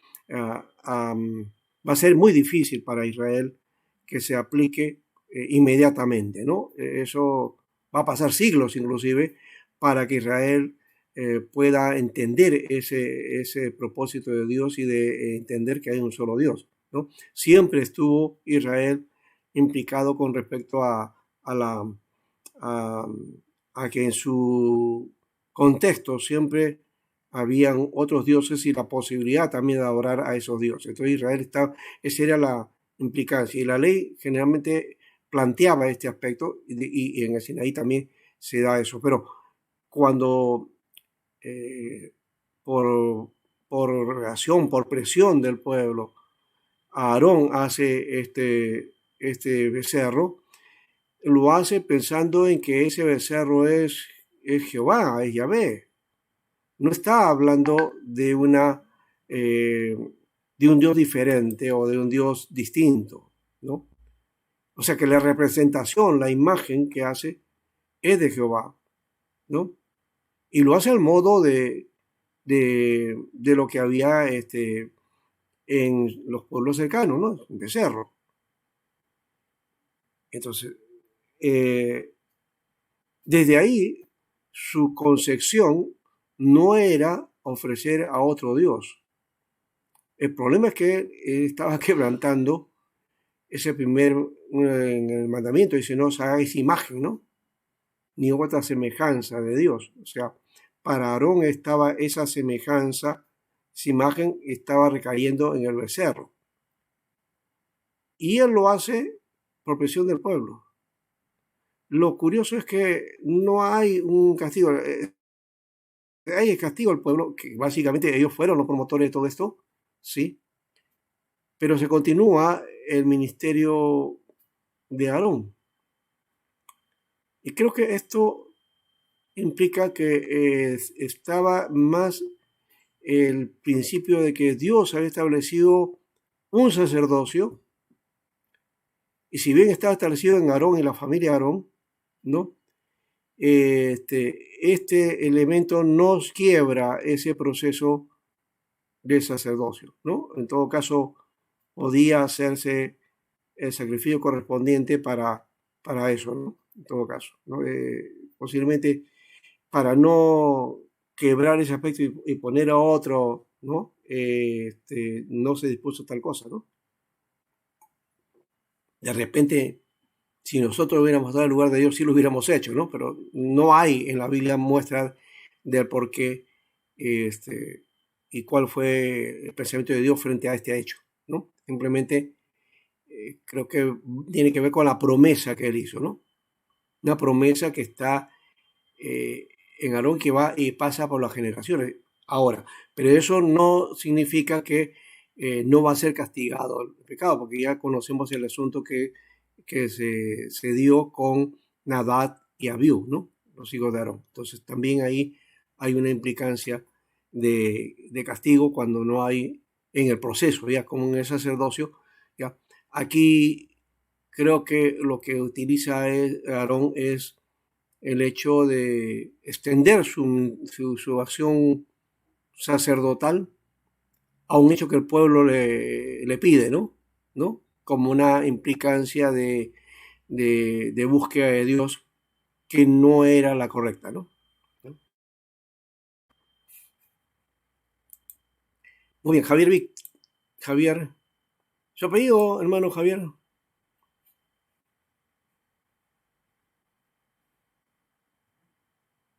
a ser muy difícil para Israel que se aplique inmediatamente, ¿no? Eso va a pasar siglos inclusive para que Israel pueda entender ese propósito de Dios y de entender que hay un solo Dios, ¿no? Siempre estuvo Israel implicado con respecto a, a que en su contexto siempre habían otros dioses y la posibilidad también de adorar a esos dioses. Entonces Israel esa era la implicancia, y la ley generalmente planteaba este aspecto, y en el Sinaí también se da eso. Pero cuando por, por presión del pueblo, Aarón hace este becerro, lo hace pensando en que ese becerro es Jehová, es Yahvé. No está hablando de un Dios diferente o de un Dios distinto, ¿no? O sea que la representación, la imagen que hace es de Jehová, ¿no? Y lo hace al modo de lo que había en los pueblos cercanos, ¿no? Un becerro. Entonces, desde ahí, su concepción no era ofrecer a otro Dios. El problema es que él estaba quebrantando ese en el mandamiento, dice: no os hagáis imagen, ¿no?, ni otra semejanza de Dios. O sea, para Aarón estaba esa semejanza, esa imagen estaba recayendo en el becerro. Y él lo hace por presión del pueblo. Lo curioso es que no hay un castigo. Hay el castigo al pueblo, que básicamente ellos fueron los promotores de todo esto, sí, pero se continúa el ministerio de Aarón. Y creo que esto implica que estaba más el principio de que Dios había establecido un sacerdocio, y si bien estaba establecido en Aarón y la familia de Aarón, ¿no?, este elemento nos quiebra ese proceso de sacerdocio, ¿no? En todo caso, podía hacerse el sacrificio correspondiente para eso, ¿no? En todo caso, ¿no? Posiblemente para no quebrar ese aspecto y poner a otro, ¿no? No se dispuso tal cosa, ¿no? De repente, si nosotros hubiéramos dado el lugar de Dios, sí lo hubiéramos hecho, ¿no? Pero no hay en la Biblia muestra del por qué y cuál fue el pensamiento de Dios frente a este hecho, ¿no? Simplemente creo que tiene que ver con la promesa que él hizo, ¿no? Una promesa que está en Aarón, que va y pasa por las generaciones. Ahora, pero eso no significa que no va a ser castigado el pecado, porque ya conocemos el asunto que se dio con Nadab y Abiú, ¿no? Los hijos de Aarón. Entonces también ahí hay una implicancia de castigo cuando no hay en el proceso, ya como en el sacerdocio. Ya. Aquí creo que lo que utiliza Aarón es el hecho de extender su acción sacerdotal a un hecho que el pueblo le pide, ¿no? ¿No? Como una implicancia de búsqueda de Dios que no era la correcta, ¿no? Muy bien, Javier, ¿su apellido, hermano Javier?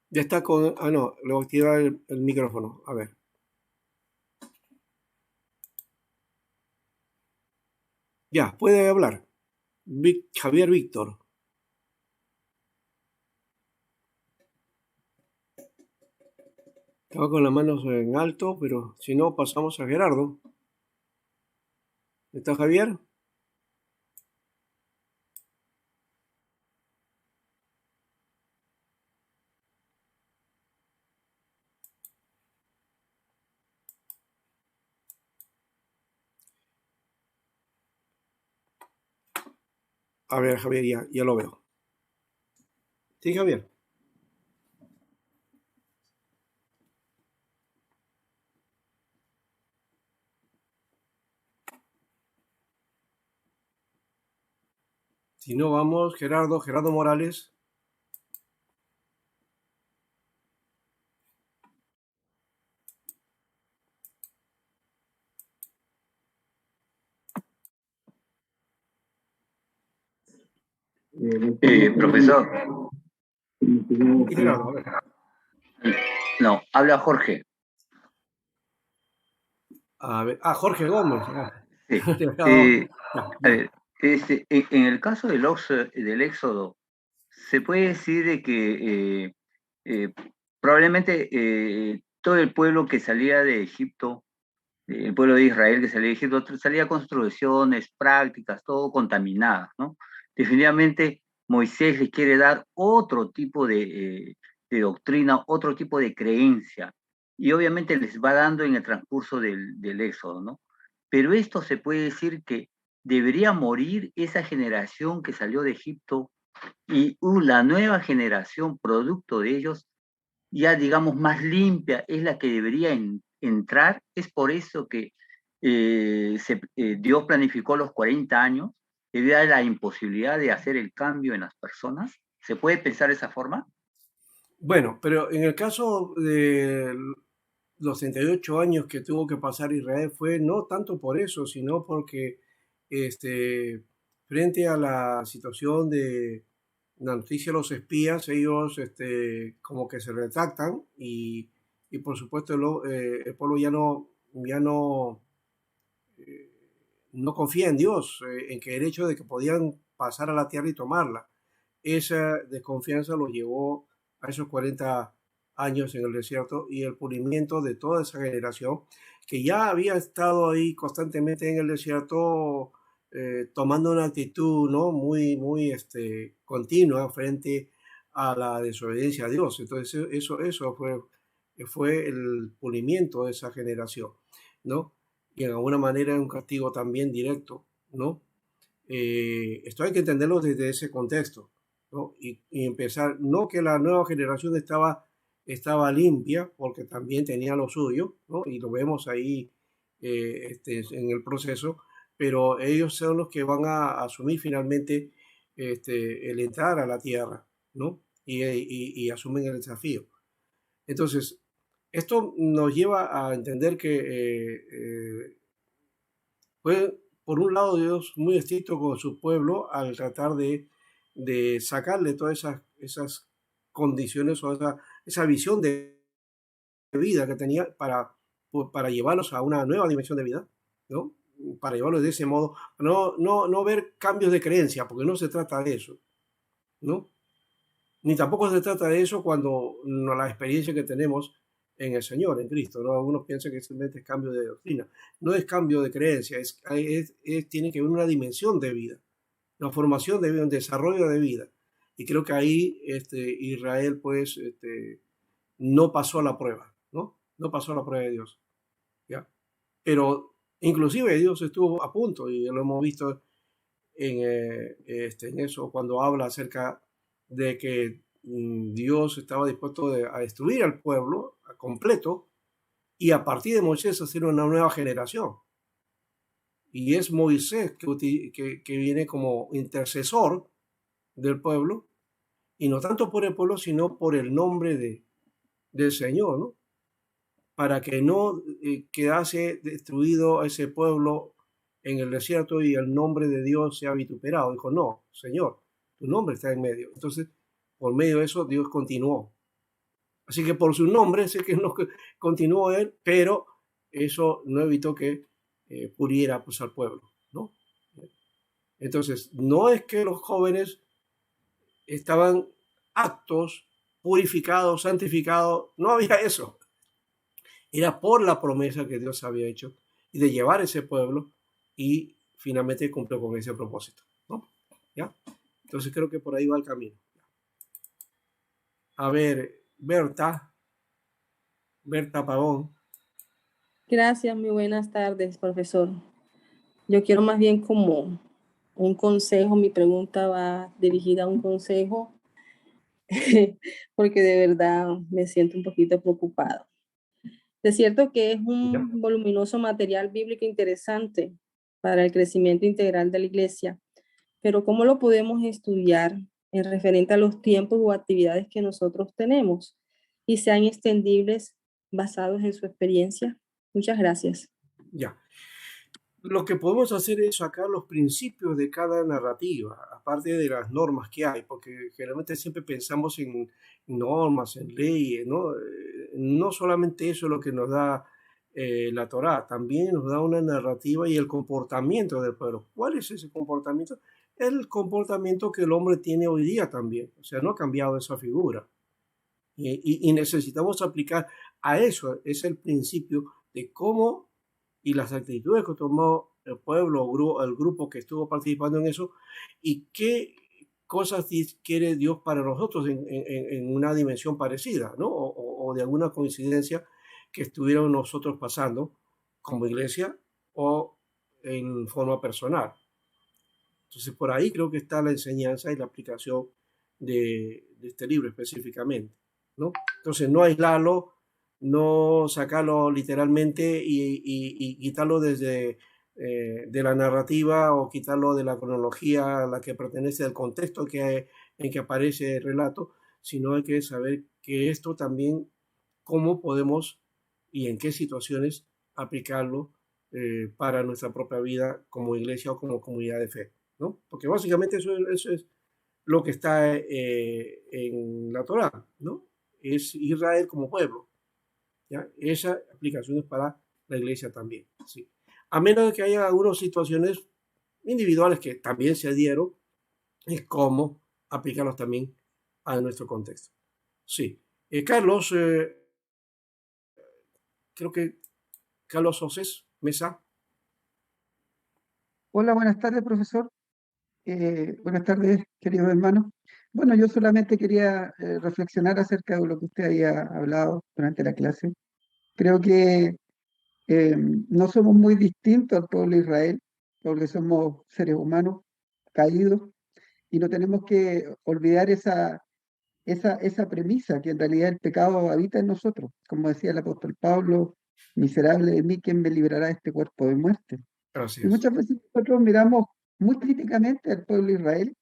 Ya está con... Ah, no, le voy a activar el micrófono. A ver. Ya, puede hablar. Javier Víctor. Estaba con las manos en alto, pero si no, pasamos a Gerardo. ¿Está Javier? A ver, Javier, ya lo veo. Sí, Javier. Si no, vamos, Gerardo Morales.
Profesor,
Sí, Gerardo, a ver.
no, habla Jorge.
A ver. Ah, Jorge Gómez.
Sí. A ver, en el caso del Éxodo, se puede decir de que probablemente todo el pueblo que salía de Egipto, el pueblo de Israel que salía de Egipto, salía con tradiciones, prácticas, todo contaminadas, ¿no? Definitivamente Moisés les quiere dar otro tipo de doctrina, otro tipo de creencia, y obviamente les va dando en el transcurso del Éxodo, ¿no? Pero esto se puede decir que debería morir esa generación que salió de Egipto y la nueva generación, producto de ellos, ya digamos más limpia, es la que debería entrar. Es por eso que Dios planificó los 40 años, debido a la imposibilidad de hacer el cambio en las personas. ¿Se puede pensar de esa forma?
Bueno, pero en el caso de los 38 años que tuvo que pasar Israel fue no tanto por eso, sino porque frente a la situación de la noticia de los espías, ellos como que se retractan y por supuesto el pueblo ya no, eh, no confía en Dios, en que el hecho de que podían pasar a la tierra y tomarla. Esa desconfianza lo llevó a esos 40 años en el desierto y el pulimiento de toda esa generación que ya había estado ahí constantemente en el desierto tomando una actitud, ¿no? muy continua frente a la desobediencia a Dios. Entonces eso fue el pulimiento de esa generación, ¿no? Y en alguna manera un castigo también directo, ¿no? Esto hay que entenderlo desde ese contexto, ¿no? Y empezar, no que la nueva generación estaba limpia, porque también tenía lo suyo, ¿no? Y lo vemos ahí en el proceso, pero ellos son los que van a asumir finalmente el entrar a la tierra, ¿no? Y asumen el desafío. Entonces, esto nos lleva a entender que fue, por un lado, Dios muy estricto con su pueblo al tratar de sacarle todas esas condiciones o esa visión de vida que tenía para llevarlos a una nueva dimensión de vida, ¿no? Para llevarlos de ese modo, no ver cambios de creencia, porque no se trata de eso, ¿no? Ni tampoco se trata de eso cuando la experiencia que tenemos en el Señor, en Cristo, ¿no? Algunos piensan que simplemente es cambio de doctrina. No es cambio de creencia, tiene que haber una dimensión de vida, una formación de vida, un desarrollo de vida. Y creo que ahí Israel, pues, no pasó la prueba, ¿no? No pasó la prueba de Dios, ¿ya? Pero inclusive Dios estuvo a punto, y lo hemos visto en eso, cuando habla acerca de que Dios estaba dispuesto a destruir al pueblo a completo y a partir de Moisés hacer una nueva generación. Y es Moisés que viene como intercesor del pueblo, y no tanto por el pueblo, sino por el nombre del Señor, ¿no? Para que no quedase destruido ese pueblo en el desierto y el nombre de Dios sea vituperado. Dijo, no, Señor, tu nombre está en medio. Entonces, por medio de eso, Dios continuó. Así que por su nombre sé que no continuó él, pero eso no evitó que pudiera pues, al pueblo, ¿no? Entonces, no es que los jóvenes estaban aptos, purificados, santificados, no había eso. Era por la promesa que Dios había hecho y de llevar ese pueblo, y finalmente cumplió con ese propósito, ¿no? ¿Ya? Entonces creo que por ahí va el camino. A ver, Berta Pagón.
Gracias, muy buenas tardes, profesor. Yo quiero más bien como un consejo, mi pregunta va dirigida a un consejo, porque de verdad me siento un poquito preocupado. Es cierto que es un voluminoso material bíblico interesante para el crecimiento integral de la iglesia, pero ¿cómo lo podemos estudiar en referente a los tiempos o actividades que nosotros tenemos y sean extendibles basados en su experiencia? Muchas gracias.
Ya. Lo que podemos hacer es sacar los principios de cada narrativa, aparte de las normas que hay, porque generalmente siempre pensamos en normas, en leyes, ¿no? No solamente eso es lo que nos da la Torá, también nos da una narrativa y el comportamiento del pueblo. ¿Cuál es ese comportamiento? El comportamiento que el hombre tiene hoy día también, o sea, no ha cambiado esa figura. Y necesitamos aplicar a eso, es el principio de cómo y las actitudes que tomó el pueblo, el grupo que estuvo participando en eso, y qué cosas quiere Dios para nosotros en una dimensión parecida, ¿no? O de alguna coincidencia que estuviéramos nosotros pasando como iglesia o en forma personal. Entonces, por ahí creo que está la enseñanza y la aplicación de este libro específicamente, ¿no? Entonces, no aislarlo, no sacarlo literalmente y quitarlo desde de la narrativa o quitarlo de la cronología a la que pertenece al contexto en que aparece el relato, sino hay que saber que esto también, cómo podemos y en qué situaciones aplicarlo para nuestra propia vida como iglesia o como comunidad de fe, ¿no? Porque básicamente eso es lo que está en la Torá, ¿no? Es Israel como pueblo. ¿Ya? Esa aplicación es para la iglesia también, ¿sí? A menos de que haya algunas situaciones individuales que también se dieron, es cómo aplicarlos también a nuestro contexto. Sí. Carlos, creo que Carlos Osés Mesa.
Hola, buenas tardes, profesor. Buenas tardes, queridos hermanos. Bueno, yo solamente quería reflexionar acerca de lo que usted había hablado durante la clase. Creo que no somos muy distintos al pueblo de Israel, porque somos seres humanos caídos, y no tenemos que olvidar esa premisa, que en realidad el pecado habita en nosotros. Como decía el apóstol Pablo, miserable de mí, ¿quién me librará de este cuerpo de muerte?
Así
Y
es.
muchas veces nosotros miramos muy críticamente al pueblo de Israel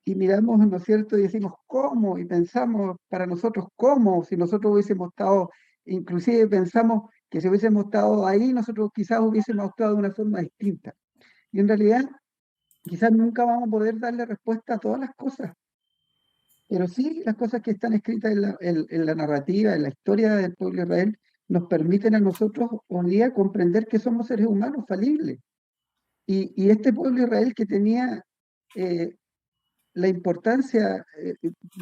y miramos, ¿no es cierto? Y decimos, ¿cómo? Y pensamos para nosotros, ¿cómo? Si nosotros hubiésemos estado, inclusive pensamos que si hubiésemos estado ahí, nosotros quizás hubiésemos actuado de una forma distinta. Y en realidad, quizás nunca vamos a poder darle respuesta a todas las cosas, pero sí las cosas que están escritas en la narrativa, en la historia del pueblo de Israel, nos permiten a nosotros hoy día comprender que somos seres humanos falibles. Y este pueblo de Israel que tenía la importancia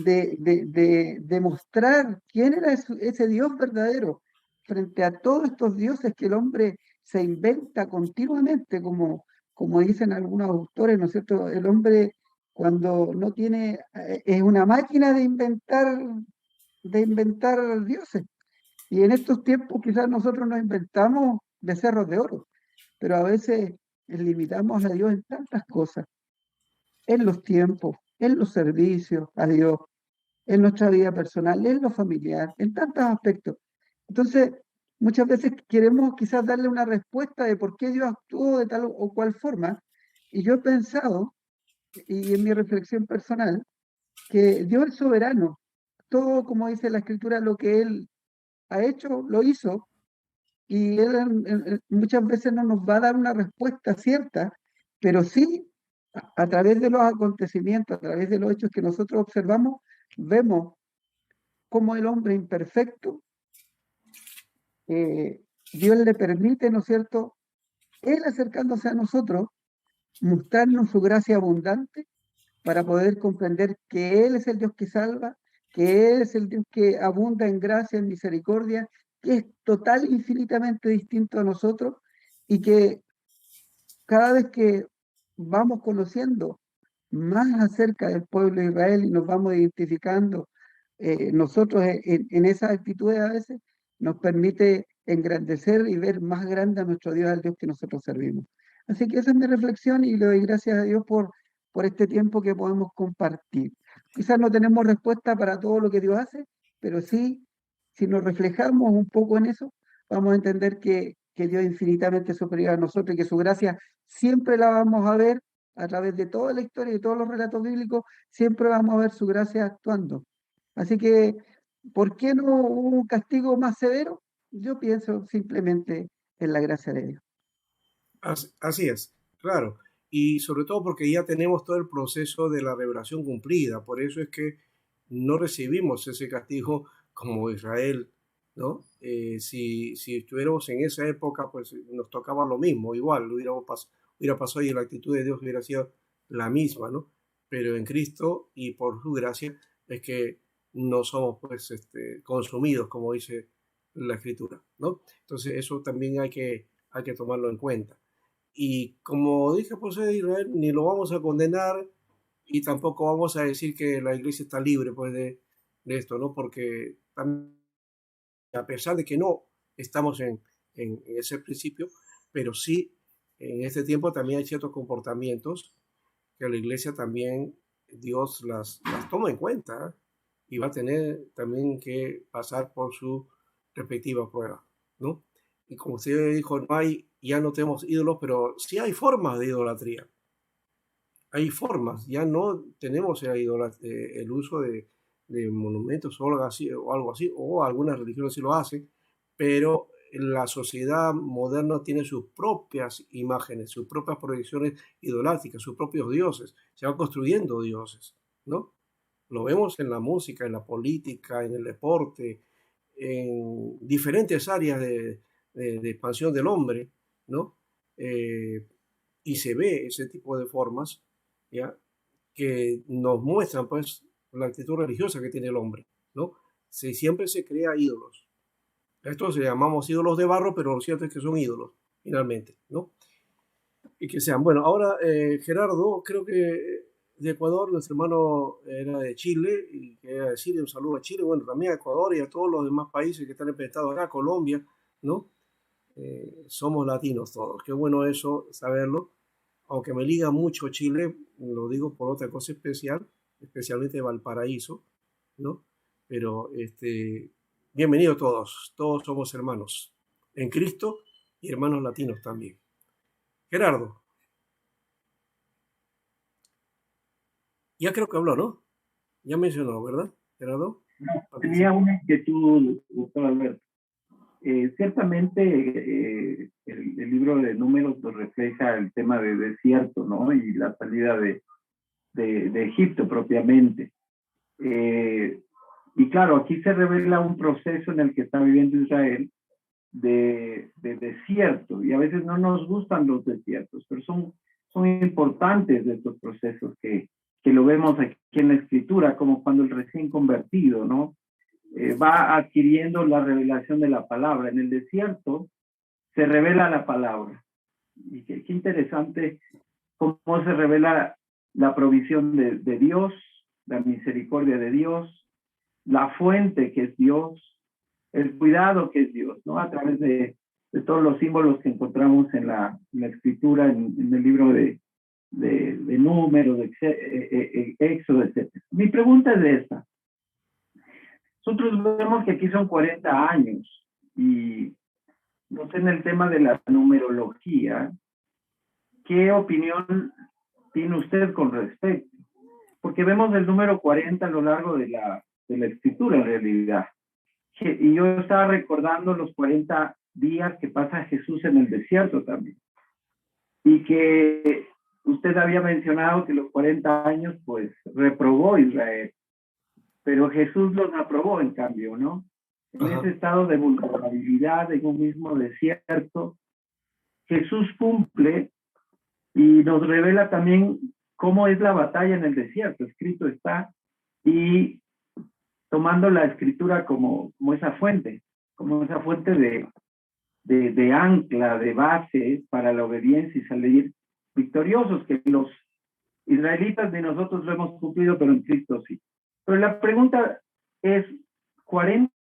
de mostrar quién era ese Dios verdadero frente a todos estos dioses que el hombre se inventa continuamente, como dicen algunos autores, ¿no es cierto? El hombre cuando no tiene, es una máquina de inventar dioses. Y en estos tiempos quizás nosotros nos inventamos becerros de oro, pero a veces limitamos a Dios en tantas cosas, en los tiempos, en los servicios a Dios, en nuestra vida personal, en lo familiar, en tantos aspectos. Entonces, muchas veces queremos quizás darle una respuesta de por qué Dios actuó de tal o cual forma, y yo he pensado, y en mi reflexión personal, que Dios es soberano. Todo, como dice la Escritura, lo que Él ha hecho, lo hizo, y Él muchas veces no nos va a dar una respuesta cierta, pero sí, a través de los acontecimientos, a través de los hechos que nosotros observamos, vemos cómo el hombre imperfecto, Dios le permite, ¿no es cierto?, Él acercándose a nosotros, mostrarnos su gracia abundante para poder comprender que Él es el Dios que salva, que Él es el Dios que abunda en gracia, en misericordia, que es total, infinitamente distinto a nosotros y que cada vez que vamos conociendo más acerca del pueblo de Israel y nos vamos identificando nosotros en esas actitudes a veces, nos permite engrandecer y ver más grande a nuestro Dios, al Dios que nosotros servimos. Así que esa es mi reflexión y le doy gracias a Dios por este tiempo que podemos compartir. Quizás no tenemos respuesta para todo lo que Dios hace, pero sí, si nos reflejamos un poco en eso, vamos a entender que Dios es infinitamente superior a nosotros y que su gracia siempre la vamos a ver a través de toda la historia y todos los relatos bíblicos, siempre vamos a ver su gracia actuando. Así que, ¿por qué no hubo un castigo más severo? Yo pienso simplemente en la gracia de Dios.
Así es, claro. Y sobre todo porque ya tenemos todo el proceso de la revelación cumplida. Por eso es que no recibimos ese castigo como Israel, ¿no? Si estuviéramos en esa época, pues nos tocaba lo mismo, igual, hubiera pasado y la actitud de Dios hubiera sido la misma, ¿no? Pero en Cristo y por su gracia es que no somos, pues, consumidos, como dice la Escritura, ¿no? Entonces eso también hay que tomarlo en cuenta. Y como dije por ser de Israel, ni lo vamos a condenar y tampoco vamos a decir que la iglesia está libre pues, de esto, ¿no? Porque también, a pesar de que no estamos en ese principio, pero sí en este tiempo también hay ciertos comportamientos que la iglesia también, Dios las toma en cuenta, ¿eh? Y va a tener también que pasar por su respectiva prueba, ¿no? Y como usted dijo, ya no tenemos ídolos, pero sí hay formas de idolatría. Hay formas, ya no tenemos el uso de monumentos o algo así, o algunas religiones sí lo hacen, pero la sociedad moderna tiene sus propias imágenes, sus propias proyecciones idolátricas, sus propios dioses. Se van construyendo dioses, ¿no? Lo vemos en la música, en la política, en el deporte, en diferentes áreas de expansión del hombre, ¿no? Y se ve ese tipo de formas, ¿ya? Que nos muestran, pues, la actitud religiosa que tiene el hombre, ¿no? Siempre se crea ídolos. Estos se llamamos ídolos de barro, pero lo cierto es que son ídolos, finalmente, ¿no? Y que sean. Bueno, ahora Gerardo, creo que de Ecuador, nuestro hermano era de Chile, y quería decirle un saludo a Chile, bueno, también a Ecuador y a todos los demás países que están emprestados acá, Colombia, ¿no? Somos latinos todos, qué bueno eso, saberlo, aunque me liga mucho Chile, lo digo por otra cosa especial, especialmente Valparaíso, ¿no? Pero bienvenidos todos somos hermanos en Cristo y hermanos latinos también. Gerardo. Ya creo que habló, ¿no? Ya mencionó, ¿verdad, Gerardo?
No, tenía una inquietud, doctor Alberto. Ciertamente el libro de Números pues, refleja el tema de desierto, ¿no? Y la salida de Egipto propiamente. Y claro, aquí se revela un proceso en el que está viviendo Israel de desierto. Y a veces no nos gustan los desiertos, pero son importantes estos procesos que que lo vemos aquí en la Escritura, como cuando el recién convertido, ¿no? Va adquiriendo la revelación de la palabra. En el desierto se revela la palabra. Y qué interesante cómo se revela la provisión de Dios, la misericordia de Dios, la fuente que es Dios, el cuidado que es Dios, ¿no? A través de todos los símbolos que encontramos en la Escritura, en el libro de Números, de Éxodo, etc. Mi pregunta es esta. Nosotros vemos que aquí son 40 años y no sé, en el tema de la numerología, ¿qué opinión tiene usted con respecto? Porque vemos el número 40 a lo largo de la Escritura en realidad. Y yo estaba recordando los 40 días que pasa Jesús en el desierto también. Y que usted había mencionado que los 40 años, pues, reprobó Israel. Pero Jesús los aprobó, en cambio, ¿no? En ese estado de vulnerabilidad, en un mismo desierto, Jesús cumple y nos revela también cómo es la batalla en el desierto. Escrito está, y tomando la Escritura como esa fuente de ancla, de base para la obediencia y salir victoriosos, que los israelitas ni nosotros lo hemos cumplido, pero en Cristo sí. Pero la pregunta es, 40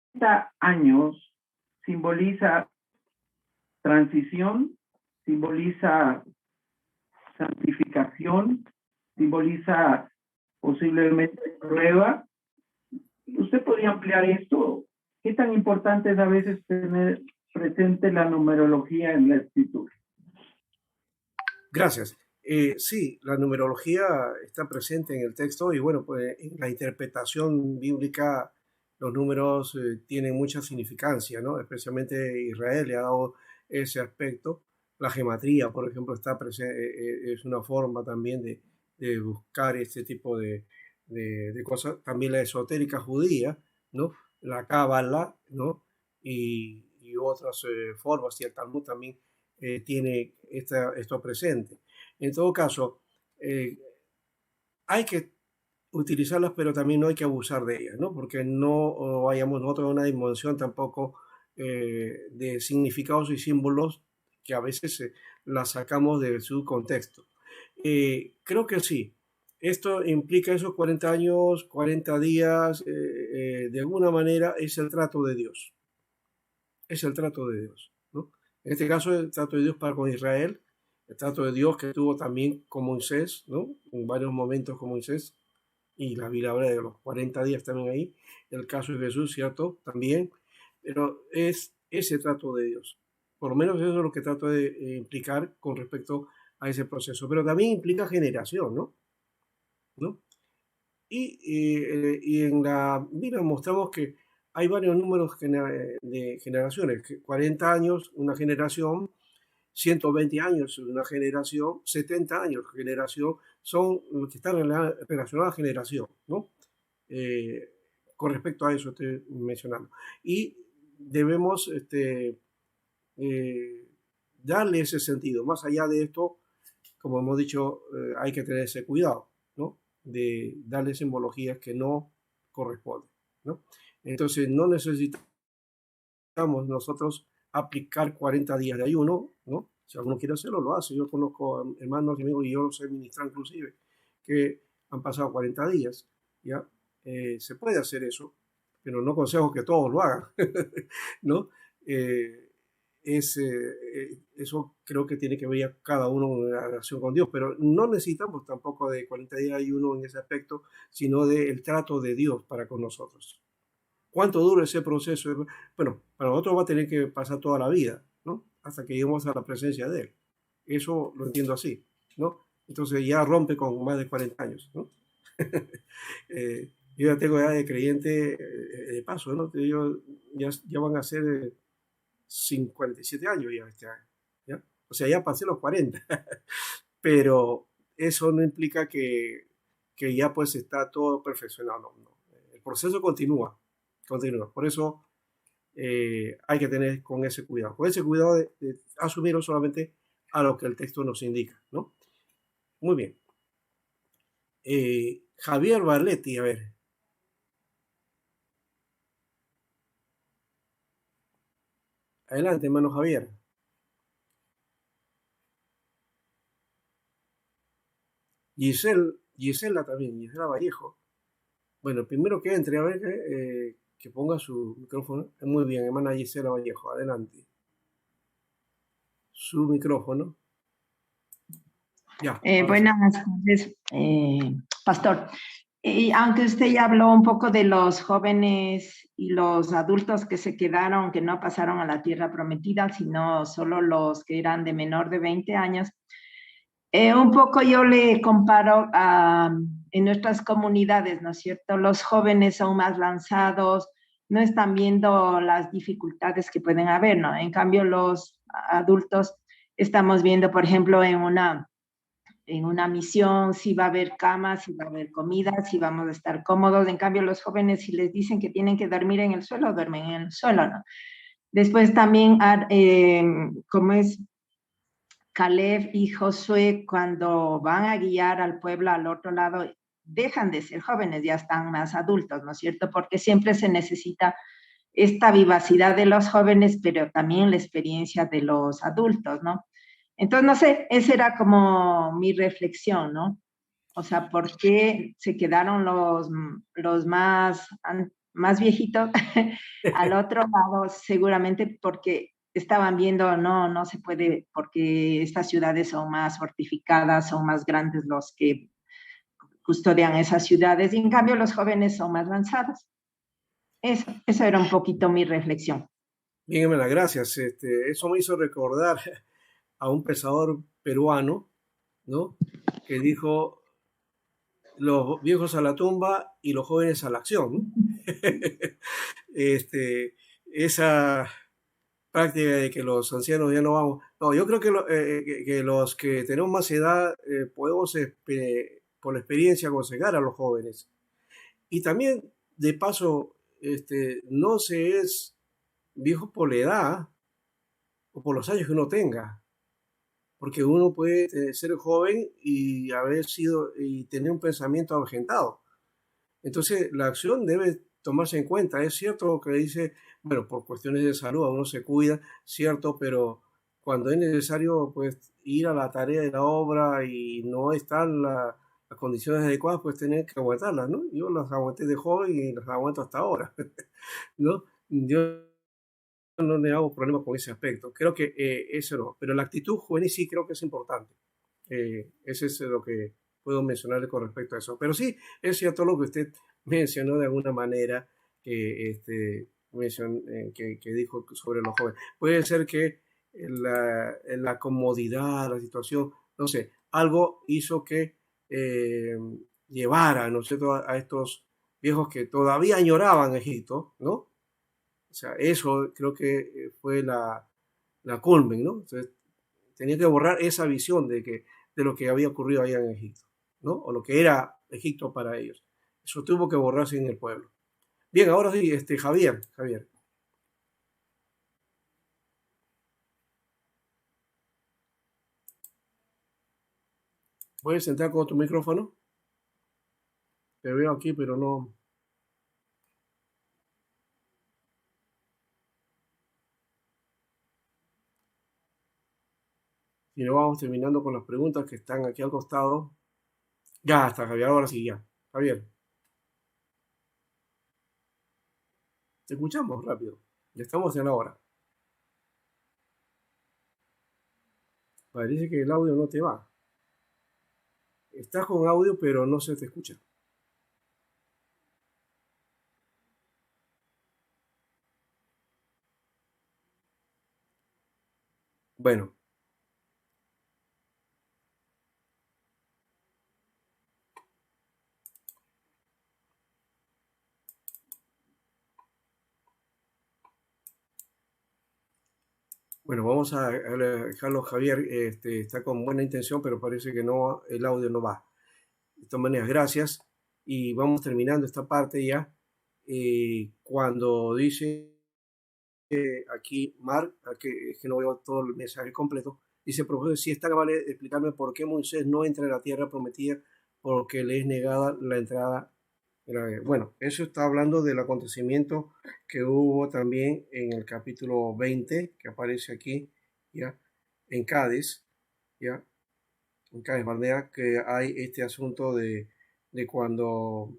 años simboliza transición, simboliza santificación, simboliza posiblemente prueba. ¿Usted podría ampliar esto? ¿Qué tan importante es a veces tener presente la numerología en la Escritura?
Gracias. Sí, la numerología está presente en el texto y bueno, pues en la interpretación bíblica los números tienen mucha significancia, ¿no? Especialmente Israel le ha dado ese aspecto. La gematría, por ejemplo, está presente, es una forma también de buscar este tipo de cosas. También la esotérica judía, ¿no? La cábala, ¿no? Y otras formas, y el Talmud también tiene esto presente. En todo caso, hay que utilizarlas, pero también no hay que abusar de ellas, ¿no? Porque no vayamos nosotros a una dimensión tampoco de significados y símbolos que a veces las sacamos de su contexto. Creo que sí. Esto implica esos 40 años, 40 días, de alguna manera es el trato de Dios. Es el trato de Dios, ¿no? En este caso, el trato de Dios para con Israel, el trato de Dios que tuvo también con Moisés, ¿no? En varios momentos con Moisés, y la Biblia habla de los 40 días también ahí. El caso de Jesús, ¿cierto? También, pero es ese trato de Dios. Por lo menos eso es lo que trato de implicar con respecto a ese proceso. Pero también implica generación, ¿no? Y en la Biblia mostramos que hay varios números de generaciones. 40 años, una generación, 120 años, una generación, 70 años, generación, son los que están relacionados a generación, ¿no? Con respecto a eso estoy mencionando. Y debemos darle ese sentido. Más allá de esto, como hemos dicho, hay que tener ese cuidado, ¿no? De darle simbologías que no corresponden, ¿no? Entonces, no necesitamos nosotros aplicar 40 días de ayuno, ¿no? Si alguno quiere hacerlo, lo hace. Yo conozco hermanos y amigos, y yo sé ministrar inclusive, que han pasado 40 días, ¿ya? Se puede hacer eso, pero no aconsejo que todos lo hagan, ¿no? Eso creo que tiene que ver cada uno en la relación con Dios, pero no necesitamos tampoco de 40 días de ayuno en ese aspecto, sino del trato de Dios para con nosotros. ¿Cuánto dura ese proceso? Bueno, para nosotros va a tener que pasar toda la vida, ¿no? Hasta que lleguemos a la presencia de Él. Eso lo entiendo así, ¿no? Entonces ya rompe con más de 40 años, ¿no? Yo ya tengo edad de creyente de paso, ¿no? Yo, ya van a ser 57 años ya este año, ¿ya? O sea, ya pasé los 40, pero eso no implica que ya pues está todo perfeccionado, no. El proceso continúa. Por eso hay que tener con ese cuidado de asumir solamente a lo que el texto nos indica, ¿no? Muy bien. Javier Barletti, a ver. Adelante, hermano Javier. Gisela también, Gisela Vallejo. Bueno, primero que entre, a ver, que ponga su micrófono. Muy bien, hermana Gisela Vallejo, adelante. Su micrófono. Ya.
Buenas tardes, pastor. Y aunque usted ya habló un poco de los jóvenes y los adultos que se quedaron, que no pasaron a la tierra prometida, sino solo los que eran de menor de 20 años, un poco yo le comparo en nuestras comunidades, ¿no es cierto? Los jóvenes son más lanzados, no están viendo las dificultades que pueden haber, ¿no? En cambio, los adultos estamos viendo, por ejemplo, en una misión, si va a haber camas, si va a haber comida, si vamos a estar cómodos. En cambio, los jóvenes, si les dicen que tienen que dormir en el suelo, duermen en el suelo, ¿no? Después también, como es Caleb y Josué, cuando van a guiar al pueblo al otro lado, dejan de ser jóvenes, ya están más adultos, ¿no es cierto? Porque siempre se necesita esta vivacidad de los jóvenes, pero también la experiencia de los adultos, ¿no? Entonces, no sé, esa era como mi reflexión, ¿no? O sea, ¿por qué se quedaron los más viejitos al otro lado? Seguramente porque estaban viendo, no se puede, porque estas ciudades son más fortificadas, son más grandes los que custodian esas ciudades, y en cambio los jóvenes son más lanzados. Eso era un poquito mi reflexión.
Bien, hermana, gracias. Eso me hizo recordar a un pensador peruano, ¿no? Que dijo, los viejos a la tumba y los jóvenes a la acción, ¿no? Esa práctica de que los ancianos ya no vamos. No, yo creo que los que tenemos más edad podemos, por la experiencia, aconsejar a los jóvenes. Y también, de paso, no se es viejo por la edad o por los años que uno tenga, porque uno puede ser joven y haber sido y tener un pensamiento avejentado. Entonces, la acción debe tomarse en cuenta. Es cierto que dice, bueno, por cuestiones de salud uno se cuida, cierto, pero cuando es necesario pues ir a la tarea de la obra y no están las condiciones adecuadas, pues tener que aguantarlas, ¿no? Yo las aguanté de joven y las aguanto hasta ahora, ¿no? Yo no le hago problema con ese aspecto. Creo que eso no, pero la actitud juvenil sí creo que es importante. Eso es lo que puedo mencionarle con respecto a eso. Pero sí, es cierto lo que usted mencionó de alguna manera, que dijo sobre los jóvenes. Puede ser que la comodidad, la situación, no sé, algo hizo que llevara, ¿no es cierto?, a estos viejos que todavía añoraban Egipto, ¿no? O sea, eso creo que fue la culmen, ¿no? Entonces, tenía que borrar esa visión de lo que había ocurrido allá en Egipto, ¿no? O lo que era Egipto para ellos. Eso tuvo que borrarse en el pueblo. Bien, ahora sí, Javier. ¿Puedes entrar con tu micrófono? Te veo aquí, pero no. Si no, vamos terminando con las preguntas que están aquí al costado. Ya está, Javier, ahora sí, ya. Javier. Te escuchamos rápido. Ya estamos en la hora. Parece que el audio no te va. Estás con audio, pero no se te escucha. Bueno. Bueno, vamos a dejarlo, Javier, está con buena intención, pero parece que no, el audio no va. De todas maneras, gracias. Y vamos terminando esta parte ya. Cuando dice aquí Mark, es que no veo todo el mensaje completo, dice, profesor, si es tan amable explicarme por qué Moisés no entra en la tierra prometida porque le es negada la entrada. Bueno, eso está hablando del acontecimiento que hubo también en el capítulo 20, que aparece aquí, ¿ya? En Cádiz, ¿ya? En Cádiz Barnea, que hay este asunto de cuando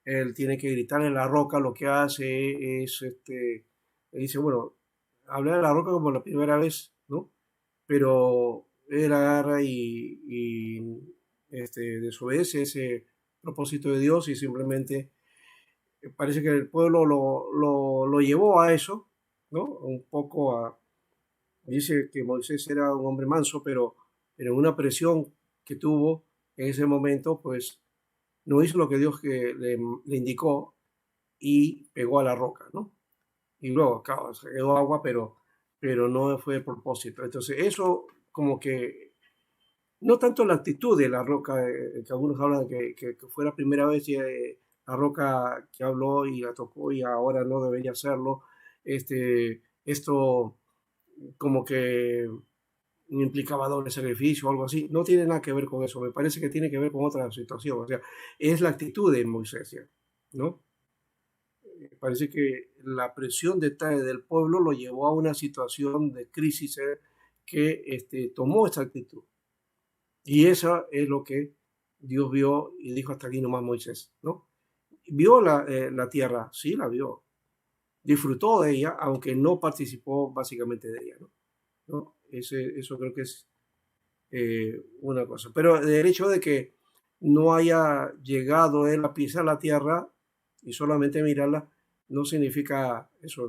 él tiene que gritar en la roca, lo que hace es, le dice, bueno, habla de la roca como la primera vez, ¿no? Pero él agarra y desobedece ese propósito de Dios y simplemente parece que el pueblo lo llevó a eso, ¿no? Un poco a... Dice que Moisés era un hombre manso, pero una presión que tuvo en ese momento, pues no hizo lo que Dios le indicó y pegó a la roca, ¿no? Y luego, claro, se quedó agua, pero no fue el propósito. Entonces, eso como que, no tanto la actitud de la roca, que algunos hablan que fue la primera vez la roca que habló y la tocó y ahora no debería hacerlo. Esto como que implicaba doble sacrificio o algo así. No tiene nada que ver con eso. Me parece que tiene que ver con otra situación. O sea, es la actitud de Moisés, ¿no? Parece que la presión del pueblo lo llevó a una situación de crisis que tomó esa actitud. Y eso es lo que Dios vio y dijo hasta aquí nomás Moisés, ¿no? Vio la tierra, sí la vio. Disfrutó de ella, aunque no participó básicamente de ella, ¿no? Eso creo que es una cosa. Pero el hecho de que no haya llegado él a pisar la tierra y solamente mirarla, no significa eso.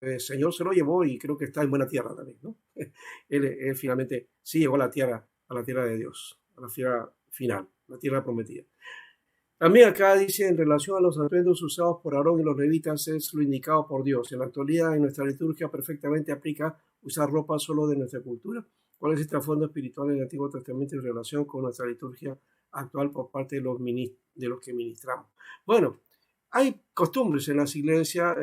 El Señor se lo llevó y creo que está en buena tierra también, ¿no? Él finalmente sí llegó a la tierra de Dios, a la tierra final, la tierra prometida. También acá dice, en relación a los atuendos usados por Aarón y los levitas, es lo indicado por Dios. En la actualidad, en nuestra liturgia perfectamente aplica usar ropa solo de nuestra cultura. ¿Cuál es el trasfondo espiritual en el Antiguo Testamento en relación con nuestra liturgia actual por parte de los que ministramos? Bueno, hay costumbres en las iglesias,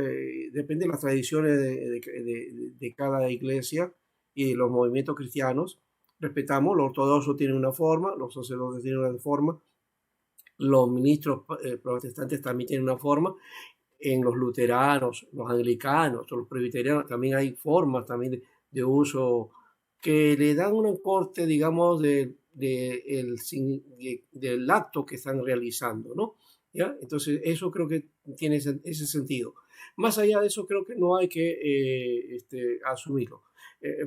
depende de las tradiciones de cada iglesia y de los movimientos cristianos. Respetamos, los ortodoxos tienen una forma, los sacerdotes tienen una forma, los ministros protestantes también tienen una forma, en los luteranos, los anglicanos, los presbiterianos también hay formas también de uso que le dan un corte, digamos, del acto que están realizando, ¿no? ¿Ya? Entonces, eso creo que tiene ese sentido. Más allá de eso, creo que no hay que asumirlo.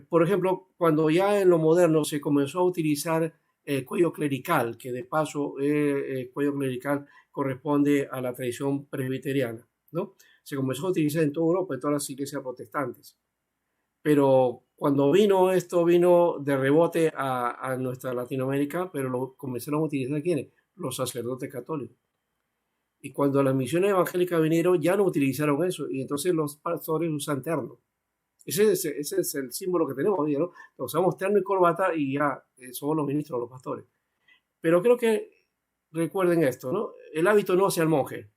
Por ejemplo, cuando ya en lo moderno se comenzó a utilizar el cuello clerical, que de paso el cuello clerical corresponde a la tradición presbiteriana, ¿no? Se comenzó a utilizar en toda Europa, en todas las iglesias protestantes. Pero cuando vino de rebote a nuestra Latinoamérica, pero lo comenzaron a utilizar ¿quiénes? Los sacerdotes católicos. Y cuando las misiones evangélicas vinieron, ya no utilizaron eso, y entonces los pastores usan terno. Ese es el símbolo que tenemos hoy, ¿no? Usamos terno y corbata y ya somos los ministros, los pastores. Pero creo que recuerden esto, ¿no? El hábito no hace al monje.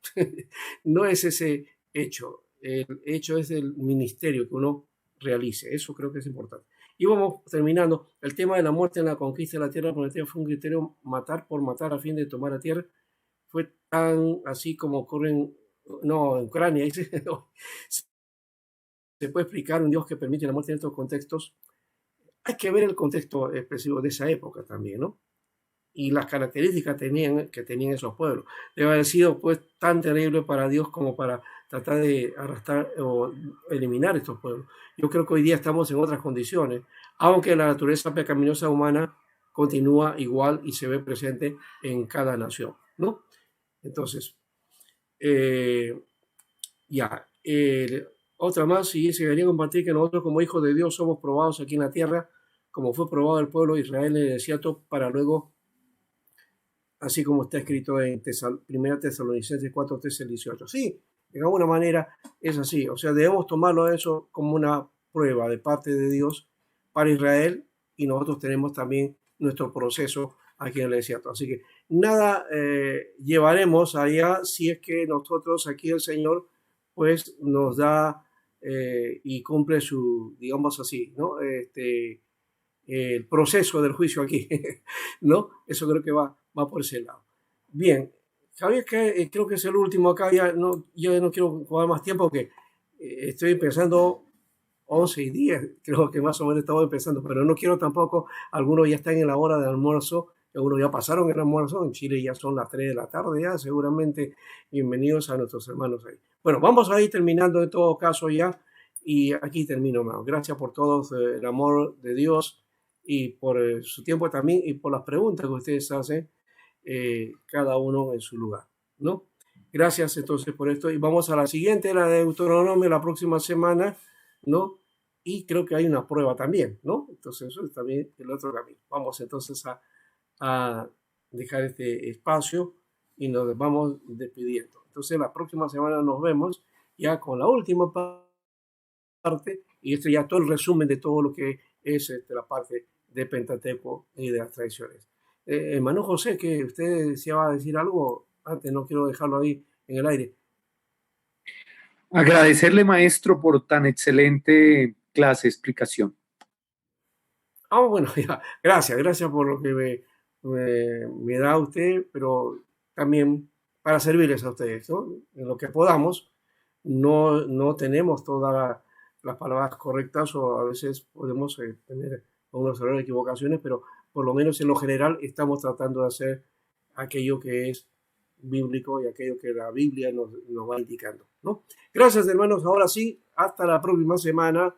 No es ese hecho. El hecho es el ministerio que uno realice. Eso creo que es importante. Y vamos terminando. El tema de la muerte en la conquista de la tierra prometida fue un criterio matar por matar a fin de tomar la tierra. Fue tan así como ocurre en Ucrania. Se puede explicar un Dios que permite la muerte en estos contextos. Hay que ver el contexto específico de esa época también, ¿no? Y las características que tenían esos pueblos. Debe haber sido pues tan terrible para Dios como para tratar de arrastrar o eliminar estos pueblos. Yo creo que hoy día estamos en otras condiciones, aunque la naturaleza pecaminosa humana continúa igual y se ve presente en cada nación, ¿no? Entonces, otra más, y se quería compartir que nosotros como hijos de Dios somos probados aquí en la tierra, como fue probado el pueblo de Israel en el desierto, para luego, así como está escrito en 1 Tesalonicenses 4, 13 al 18. Sí, de alguna manera es así. O sea, debemos tomarlo eso como una prueba de parte de Dios para Israel, y nosotros tenemos también nuestro proceso aquí en el desierto. Así que nada llevaremos allá si es que nosotros aquí el Señor pues nos da y cumple su, digamos así, ¿no? El proceso del juicio aquí, ¿no? Eso creo que va va por ese lado. Bien, Javier, que creo que es el último acá, ya no quiero jugar más tiempo, que estoy empezando 11 y 10, creo que más o menos estamos empezando, pero no quiero tampoco, algunos ya están en la hora del almuerzo, algunos ya pasaron el almuerzo, en Chile ya son las 3 de la tarde ya, seguramente bienvenidos a nuestros hermanos ahí. Bueno, vamos a ir terminando en todo caso ya, y aquí termino, hermano. Gracias por todo el amor de Dios y por su tiempo también y por las preguntas que ustedes hacen, cada uno en su lugar, ¿no? Gracias entonces por esto, y vamos a la siguiente, la de Deuteronomio, la próxima semana, ¿no? Y creo que hay una prueba también, ¿no? Entonces eso es también el otro camino. Vamos entonces a dejar este espacio y nos vamos despidiendo. Entonces la próxima semana nos vemos ya con la última parte, y esto ya todo el resumen de todo lo que es la parte de Pentateuco y de las tradiciones. Hermano José, que usted deseaba decir algo antes, no quiero dejarlo ahí en el aire.
Agradecerle, maestro, por tan excelente clase, explicación.
Bueno, ya, gracias por lo que me da usted, pero también para servirles a ustedes, ¿no? En lo que podamos. No tenemos todas las palabras correctas, o a veces podemos tener algunos errores, equivocaciones, pero por lo menos en lo general estamos tratando de hacer aquello que es bíblico y aquello que la Biblia nos va indicando, ¿no? Gracias, hermanos. Ahora sí, hasta la próxima semana.